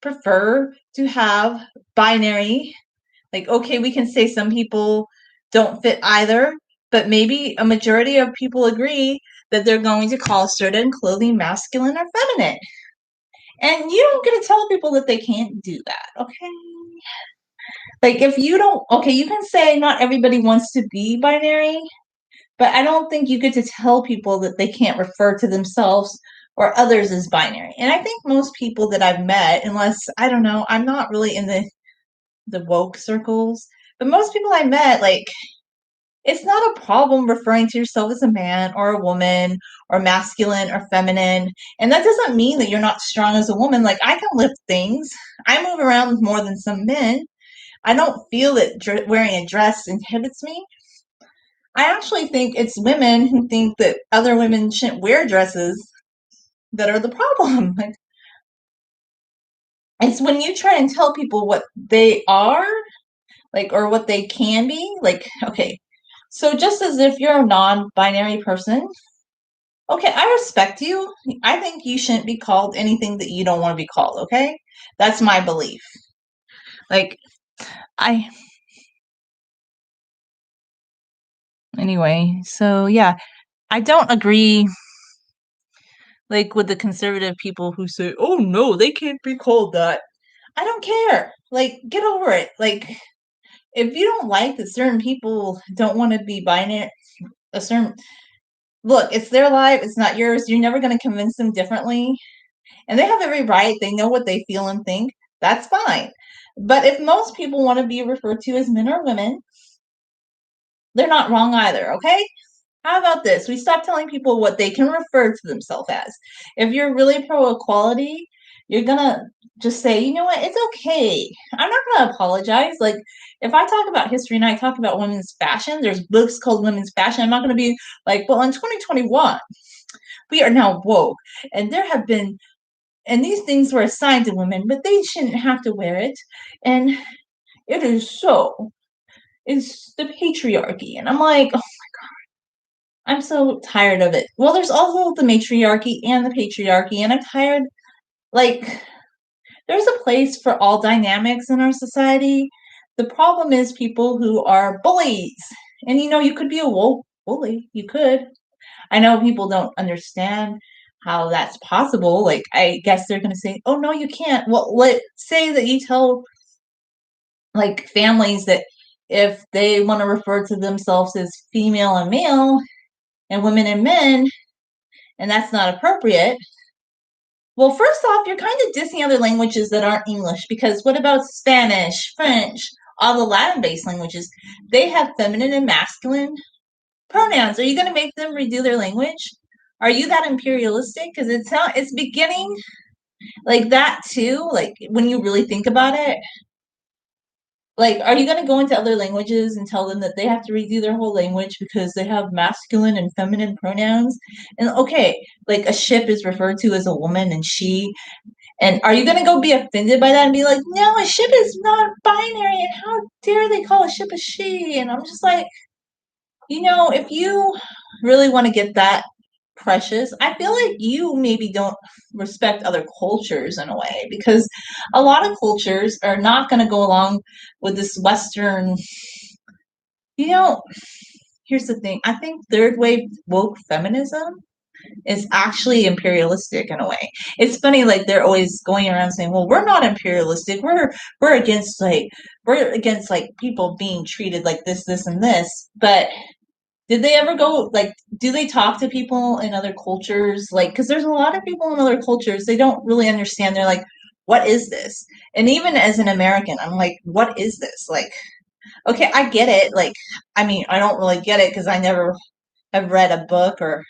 prefer to have binary, like, okay, we can say some people don't fit either, but maybe a majority of people agree that they're going to call certain clothing masculine or feminine. And you don't get to tell people that they can't do that, okay? Like, if you don't, okay, you can say not everybody wants to be binary, but I don't think you get to tell people that they can't refer to themselves or others as binary. And I think most people that I've met, unless, I don't know, I'm not really in the woke circles, but most people I met, like, it's not a problem referring to yourself as a man or a woman or masculine or feminine. And that doesn't mean that you're not strong as a woman. Like, I can lift things. I move around more than some men. I don't feel that wearing a dress inhibits me. I actually think it's women who think that other women shouldn't wear dresses that are the problem. Like, it's when you try and tell people what they are, like, or what they can be, like, okay, so just as if you're a non-binary person, okay, I respect you. I think you shouldn't be called anything that you don't want to be called, okay? That's my belief. Like, anyway, so yeah, I don't agree, like, with the conservative people who say, oh no, they can't be called that. I don't care. Like, get over it. Like, if you don't like that certain people don't want to be binary, a certain, look, it's their life, it's not yours. You're never going to convince them differently. And they have every right. They know what they feel and think. That's fine. But if most people want to be referred to as men or women, They're not wrong either, okay? How about this? We stop telling people what they can refer to themselves as. If you're really pro equality, you're gonna just say, you know what, it's okay. I'm not gonna apologize. Like, if I talk about history and I talk about women's fashion, there's books called Women's Fashion. I'm not gonna be like, well, in 2021, we are now woke. And there have been, and these things were assigned to women, but they shouldn't have to wear it. And it is so, it's the patriarchy. And I'm like, I'm so tired of it. Well, there's also the matriarchy and the patriarchy, and I'm tired. Like, there's a place for all dynamics in our society. The problem is people who are bullies. And you could be a woke bully. You could. I know people don't understand how that's possible. Like, I guess they're going to say, oh, no, you can't. Well, let's say that you tell, like, families that if they want to refer to themselves as female and male and women and men, and that's not appropriate. Well, first off, you're kind of dissing other languages that aren't English, because what about Spanish, French, all the Latin-based languages? They have feminine and masculine pronouns. Are you going to make them redo their language? Are you that imperialistic? Because it's beginning like that too. Like, when you really think about it, like, are you going to go into other languages and tell them that they have to redo their whole language because they have masculine and feminine pronouns? And okay, like, a ship is referred to as a woman and she. And are you going to go be offended by that and be like, no, a ship is not binary, and how dare they call a ship a she? And I'm just like, if you really want to get that precious, I feel like you maybe don't respect other cultures in a way, because a lot of cultures are not going to go along with this Western, you know, here's the thing. I think third wave woke feminism is actually imperialistic in a way. It's funny, like, they're always going around saying, well, we're not imperialistic. We're against like people being treated like this, and this. But did they ever go, like, do they talk to people in other cultures? Like, because there's a lot of people in other cultures, they don't really understand. They're like, what is this? And even as an American, I'm like, what is this? Like, okay, I get it. Like, I mean, I don't really get it because I never have read a book or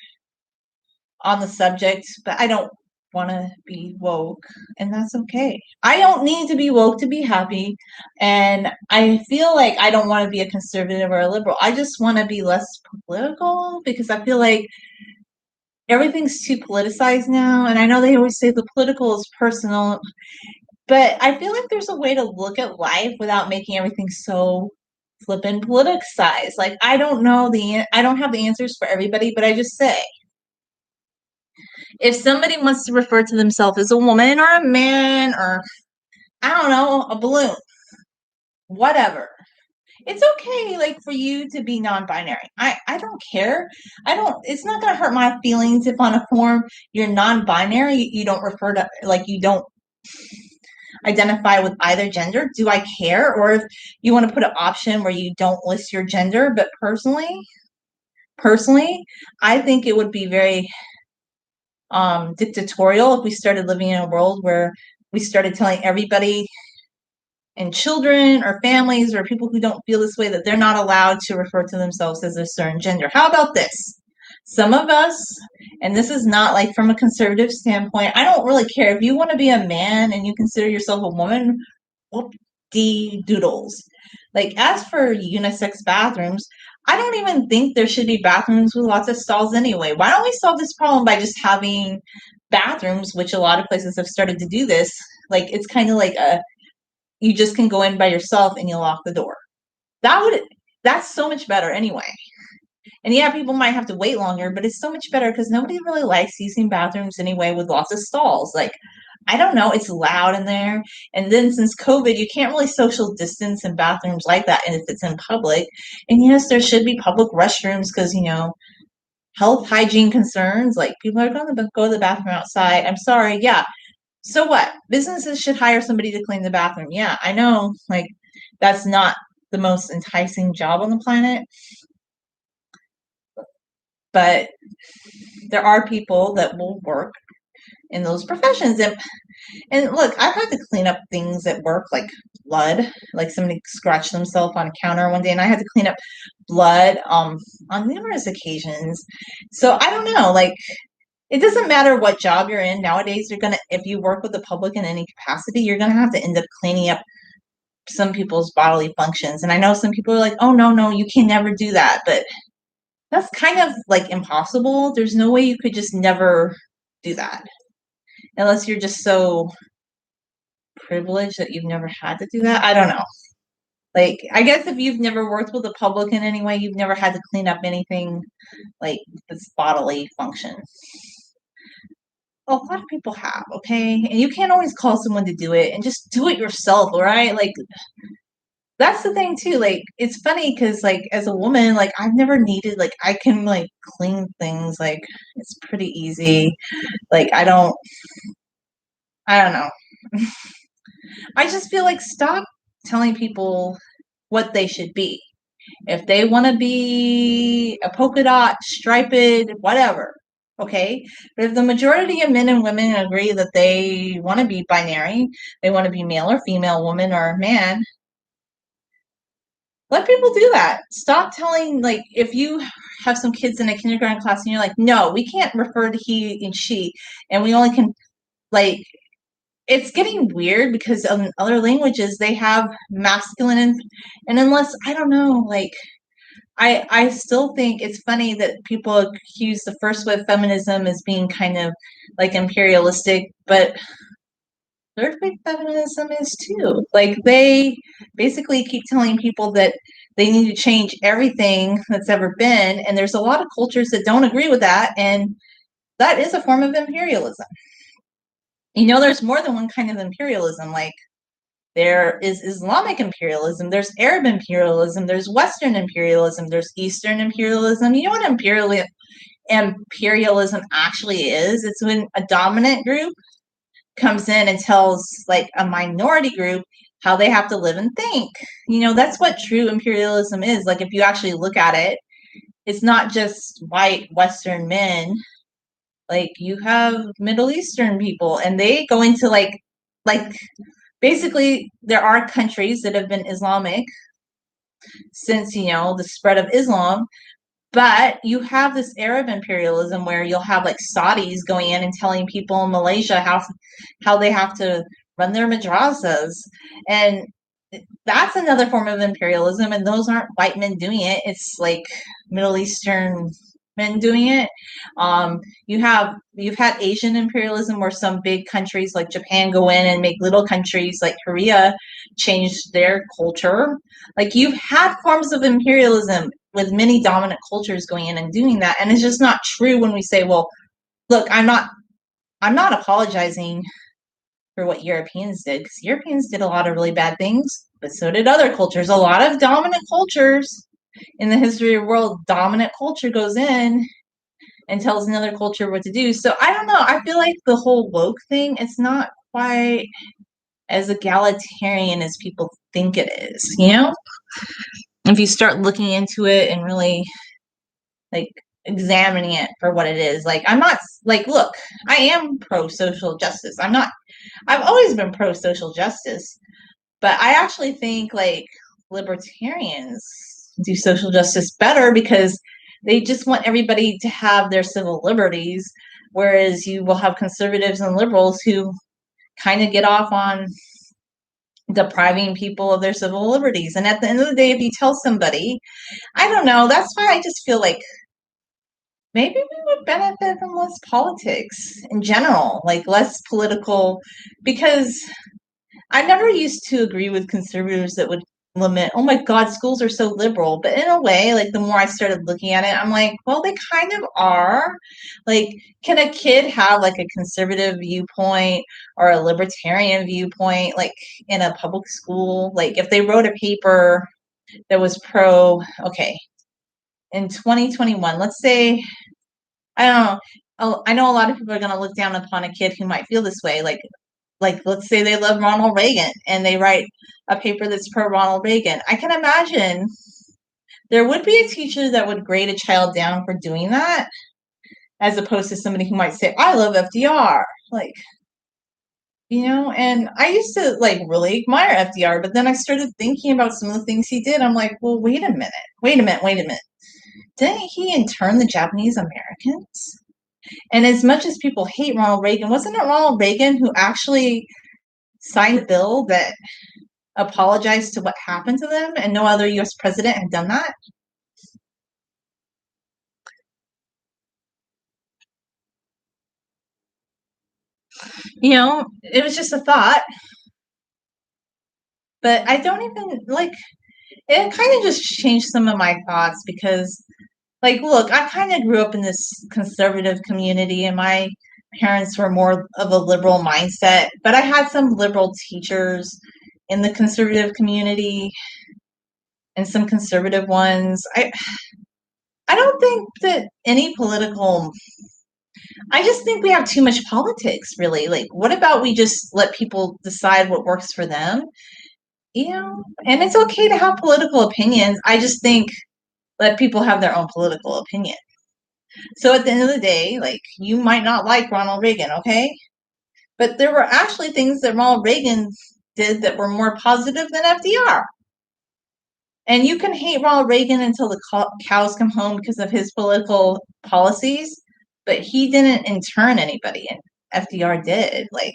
on the subject, but I don't want to be woke, and that's okay. I don't need to be woke to be happy, and I feel like I don't want to be a conservative or a liberal. I just want to be less political, because I feel like everything's too politicized now, and I know they always say the political is personal, but I feel like there's a way to look at life without making everything so flippin' politicized. Like, I don't have the answers for everybody, but I just say, if somebody wants to refer to themselves as a woman or a man or, I don't know, a balloon, whatever, it's okay, like, for you to be non-binary. I don't care. It's not going to hurt my feelings if on a form you're non-binary, you don't refer to, like, you don't identify with either gender. Do I care? Or if you want to put an option where you don't list your gender, but personally, I think it would be very dictatorial if we started living in a world where we started telling everybody, and children or families or people who don't feel this way, that they're not allowed to refer to themselves as a certain gender. How about this? Some of us, and this is not like from a conservative standpoint, I don't really care if you want to be a man and you consider yourself a woman. Whoop de doodles. Like, as for unisex bathrooms, I don't even think there should be bathrooms with lots of stalls anyway. Why don't we solve this problem by just having bathrooms, which a lot of places have started to do this? Like, it's kind of like you just can go in by yourself and you lock the door. That's so much better anyway. And yeah, people might have to wait longer, but it's so much better because nobody really likes using bathrooms anyway with lots of stalls. Like, I don't know, it's loud in there. And then since COVID, you can't really social distance in bathrooms like that, and if it's in public. And yes, there should be public restrooms because, health hygiene concerns. Like, people are going to go to the bathroom outside. I'm sorry. Yeah. So what? Businesses should hire somebody to clean the bathroom. Yeah, I know. Like, that's not the most enticing job on the planet. But there are people that will work in those professions. And look, I've had to clean up things at work, like blood, like somebody scratched themselves on a counter one day, and I had to clean up blood on numerous occasions. So I don't know, like it doesn't matter what job you're in nowadays. You're gonna, if you work with the public in any capacity, you're gonna have to end up cleaning up some people's bodily functions. And I know some people are like, oh no, no, you can never do that, but that's kind of like impossible. There's no way you could just never do that unless you're just so privileged that you've never had to do that. I don't know. Like, I guess if you've never worked with the public in any way, you've never had to clean up anything like this bodily function. A lot of people have, okay? And you can't always call someone to do it and just do it yourself, all right? Like, that's the thing too. Like, it's funny because, like, as a woman, like, I've never needed, like, I can, like, clean things. Like, it's pretty easy. Like, I don't know. I just feel like stop telling people what they should be. If they want to be a polka dot, striped, whatever, okay? But if the majority of men and women agree that they want to be binary, they want to be male or female, woman or man, let people do that. Stop telling, like, if you have some kids in a kindergarten class and you're like, no, we can't refer to he and she, and we only can, like, it's getting weird because in other languages they have masculine and unless, I don't know, like, I still think it's funny that people accuse the first wave feminism as being kind of like imperialistic, but third wave feminism is too. Like, they basically keep telling people that they need to change everything that's ever been, and there's a lot of cultures that don't agree with that, and that is a form of imperialism. You know, there's more than one kind of imperialism. Like, there is Islamic imperialism, there's Arab imperialism, there's Western imperialism, there's Eastern imperialism. You know what imperialism actually is? It's when a dominant group comes in and tells, like, a minority group how they have to live and think. You know, that's what true imperialism is. Like, if you actually look at it, it's not just white Western men. Like, you have Middle Eastern people, and they go into like basically there are countries that have been Islamic since, you know, the spread of Islam, but you have this Arab imperialism where you'll have like Saudis going in and telling people in Malaysia how they have to run their madrasas, and that's another form of imperialism, and those aren't white men doing it. It's like Middle Eastern men doing it. You've had Asian imperialism where some big countries like Japan go in and make little countries like Korea change their culture. Like, you've had forms of imperialism with many dominant cultures going in and doing that, and it's just not true when we say, well, look, I'm not apologizing for what Europeans did, because Europeans did a lot of really bad things, but so did other cultures. A lot of dominant cultures in the history of the world, dominant culture goes in and tells another culture what to do. So I don't know. I feel like the whole woke thing, it's not quite as egalitarian as people think it is, you know? If you start looking into it and really, like, examining it for what it is. Like, I'm not, like, look, I am pro social justice. I've always been pro social justice, but I actually think, like, libertarians do social justice better because they just want everybody to have their civil liberties, whereas you will have conservatives and liberals who kind of get off on depriving people of their civil liberties. And at the end of the day, if you tell somebody, I don't know, that's why I just feel like maybe we would benefit from less politics in general, like less political, because I never used to agree with conservatives that would limit, oh my God, schools are so liberal. But in a way, like, the more I started looking at it, I'm like, well, they kind of are. Like, can a kid have like a conservative viewpoint or a libertarian viewpoint, like, in a public school? Like, if they wrote a paper that was okay, in 2021, let's say, I don't know. I know a lot of people are going to look down upon a kid who might feel this way. Like, let's say they love Ronald Reagan and they write a paper that's pro Ronald Reagan. I can imagine there would be a teacher that would grade a child down for doing that, as opposed to somebody who might say, I love FDR. Like, and I used to like really admire FDR, but then I started thinking about some of the things he did. I'm like, well, wait a minute. Didn't he intern the Japanese Americans? And as much as people hate Ronald Reagan, wasn't it Ronald Reagan who actually signed a bill that apologized to what happened to them, and no other US president had done that? It was just a thought, but I don't even like it kind of just changed some of my thoughts because like look, I kind of grew up in this conservative community and my parents were more of a liberal mindset, but I had some liberal teachers in the conservative community and some conservative ones. I don't think that any political I just think we have too much politics, really. Like, what about we just let people decide what works for them? And it's okay to have political opinions. I just think let people have their own political opinion. So at the end of the day, like, you might not like Ronald Reagan, okay? But there were actually things that Ronald Reagan did that were more positive than FDR. And you can hate Ronald Reagan until the cows come home because of his political policies, but he didn't intern anybody, and FDR did. Like,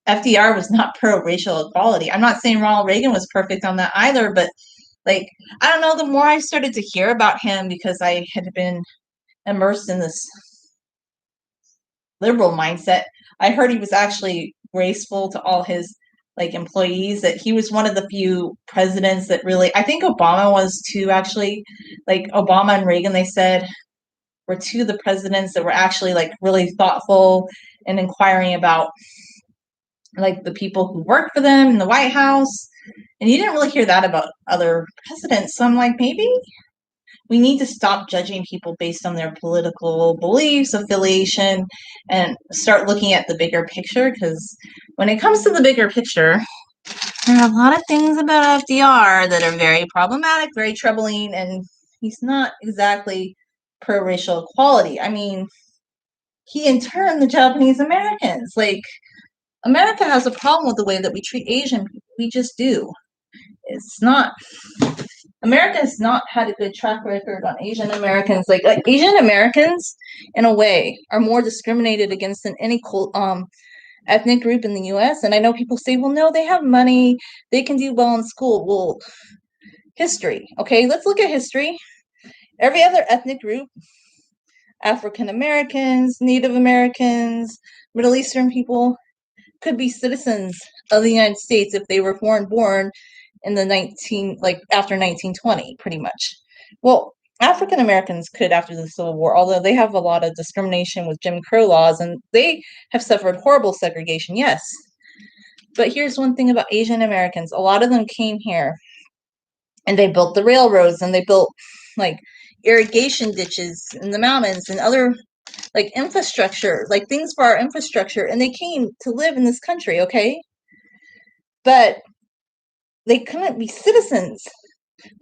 FDR was not pro racial equality. I'm not saying Ronald Reagan was perfect on that either, but like, I don't know, the more I started to hear about him because I had been immersed in this liberal mindset, I heard he was actually graceful to all his like employees, that he was one of the few presidents that really, I think Obama was too, actually. Like Obama and Reagan, they said, were two of the presidents that were actually like really thoughtful and inquiring about like the people who work for them in the White House. And you didn't really hear that about other presidents. So I'm like, maybe we need to stop judging people based on their political beliefs, affiliation, and start looking at the bigger picture. Because when it comes to the bigger picture, there are a lot of things about FDR that are very problematic, very troubling, and he's not exactly pro racial equality. I mean, he interned the Japanese Americans. Like, America has a problem with the way that we treat Asian people. We just do. It's not. America has not had a good track record on Asian Americans. Like Asian Americans, in a way, are more discriminated against than any ethnic group in the U.S. And I know people say, well, no, they have money, they can do well in school. Well, history. Okay, let's look at history. Every other ethnic group, African Americans, Native Americans, Middle Eastern people, could be citizens of the United States if they were foreign born in the after 1920, pretty much. Well, African Americans could after the Civil War, although they have a lot of discrimination with Jim Crow laws and they have suffered horrible segregation, yes. But here's one thing about Asian Americans. A lot of them came here and they built the railroads and they built like irrigation ditches in the mountains and other like infrastructure, like things for our infrastructure, and they came to live in this country, okay? But they couldn't be citizens.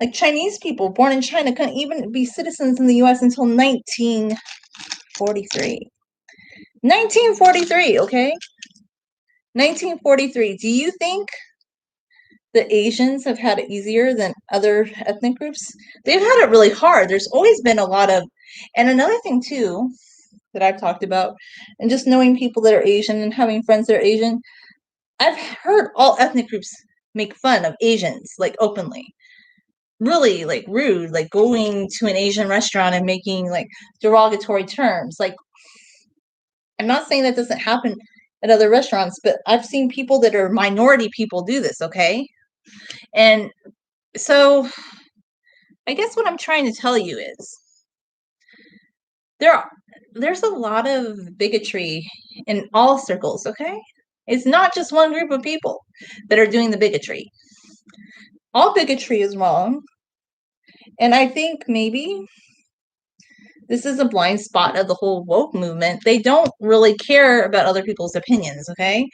Like Chinese people born in China couldn't even be citizens in the US until 1943. 1943, okay? 1943. Do you think the Asians have had it easier than other ethnic groups? They've had it really hard. There's always been a lot of, and another thing too that I've talked about, and just knowing people that are Asian and having friends that are Asian, I've heard all ethnic groups make fun of Asians, like openly. Really, like rude, like going to an Asian restaurant and making like derogatory terms. Like, I'm not saying that doesn't happen at other restaurants, but I've seen people that are minority people do this, okay? And so I guess what I'm trying to tell you is there's a lot of bigotry in all circles, okay? It's not just one group of people that are doing the bigotry. All bigotry is wrong. And I think maybe this is a blind spot of the whole woke movement. They don't really care about other people's opinions, okay?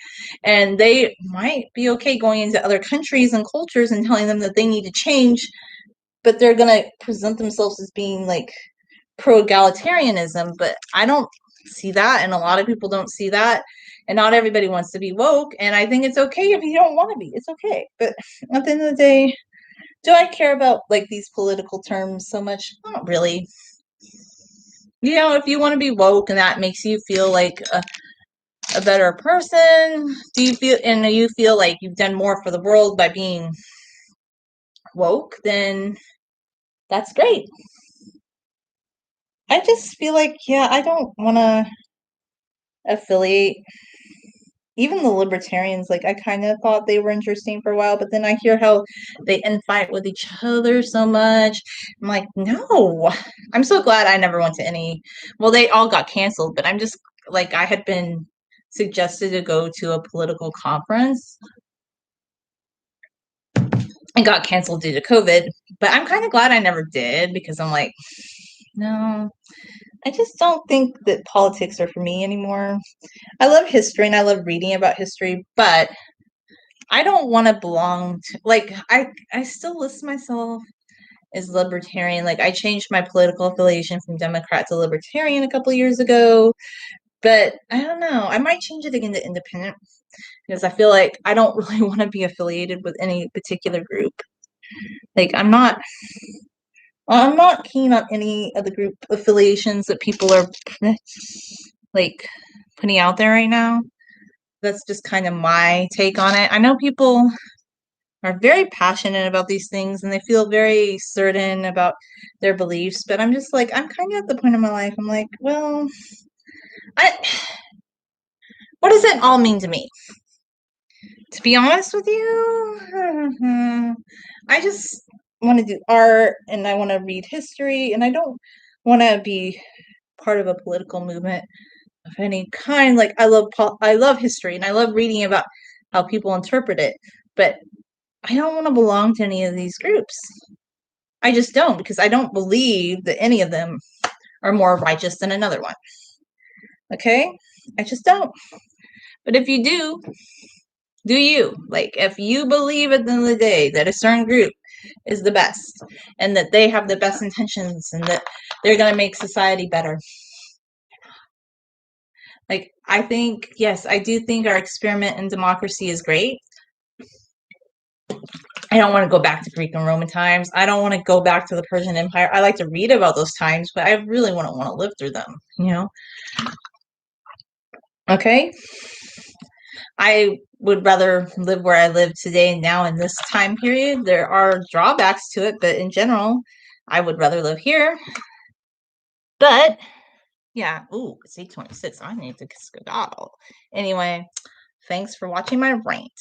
And they might be okay going into other countries and cultures and telling them that they need to change, but they're going to present themselves as being like pro-egalitarianism. But I don't see that, and a lot of people don't see that, and not everybody wants to be woke, and I think it's okay if you don't want to be. It's okay. But at the end of the day, do I care about like these political terms so much? Not really. If you want to be woke and that makes you feel like a better person, do you feel like you've done more for the world by being woke, then that's great. I just feel like, yeah, I don't want to affiliate. Even the libertarians, like, I kind of thought they were interesting for a while, but then I hear how they infight with each other so much. I'm like, no. I'm so glad I never went to any. Well, they all got canceled, but I'm just like, I had been suggested to go to a political conference and got canceled due to COVID. But I'm kind of glad I never did, because I'm like, no, I just don't think that politics are for me anymore. I love history and I love reading about history, but I don't want to belong to, like, I still list myself as libertarian. Like, I changed my political affiliation from Democrat to Libertarian a couple years ago, but I don't know. I might change it again to Independent, because I feel like I don't really want to be affiliated with any particular group. Like, I'm not keen on any of the group affiliations that people are like putting out there right now. That's just kind of my take on it. I know people are very passionate about these things and they feel very certain about their beliefs, but I'm just like, I'm kind of at the point in my life, I'm like, well, I what does it all mean to me? To be honest with you, I just want to do art and I want to read history and I don't want to be part of a political movement of any kind. Like, I love history and I love reading about how people interpret it, but I don't want to belong to any of these groups. I just don't, because I don't believe that any of them are more righteous than another one. Okay? I just don't. But if you do you? Like, if you believe at the end of the day that a certain group is the best and that they have the best intentions and that they're going to make society better. Like, I think, yes, I do think our experiment in democracy is great. I don't want to go back to Greek and Roman times. I don't want to go back to the Persian Empire. I like to read about those times, but I really wouldn't want to live through them. Okay? I would rather live where I live today and now in this time period. There are drawbacks to it, but in general, I would rather live here. But yeah, ooh, it's 8:26. I need to skedaddle. Anyway, thanks for watching my rant.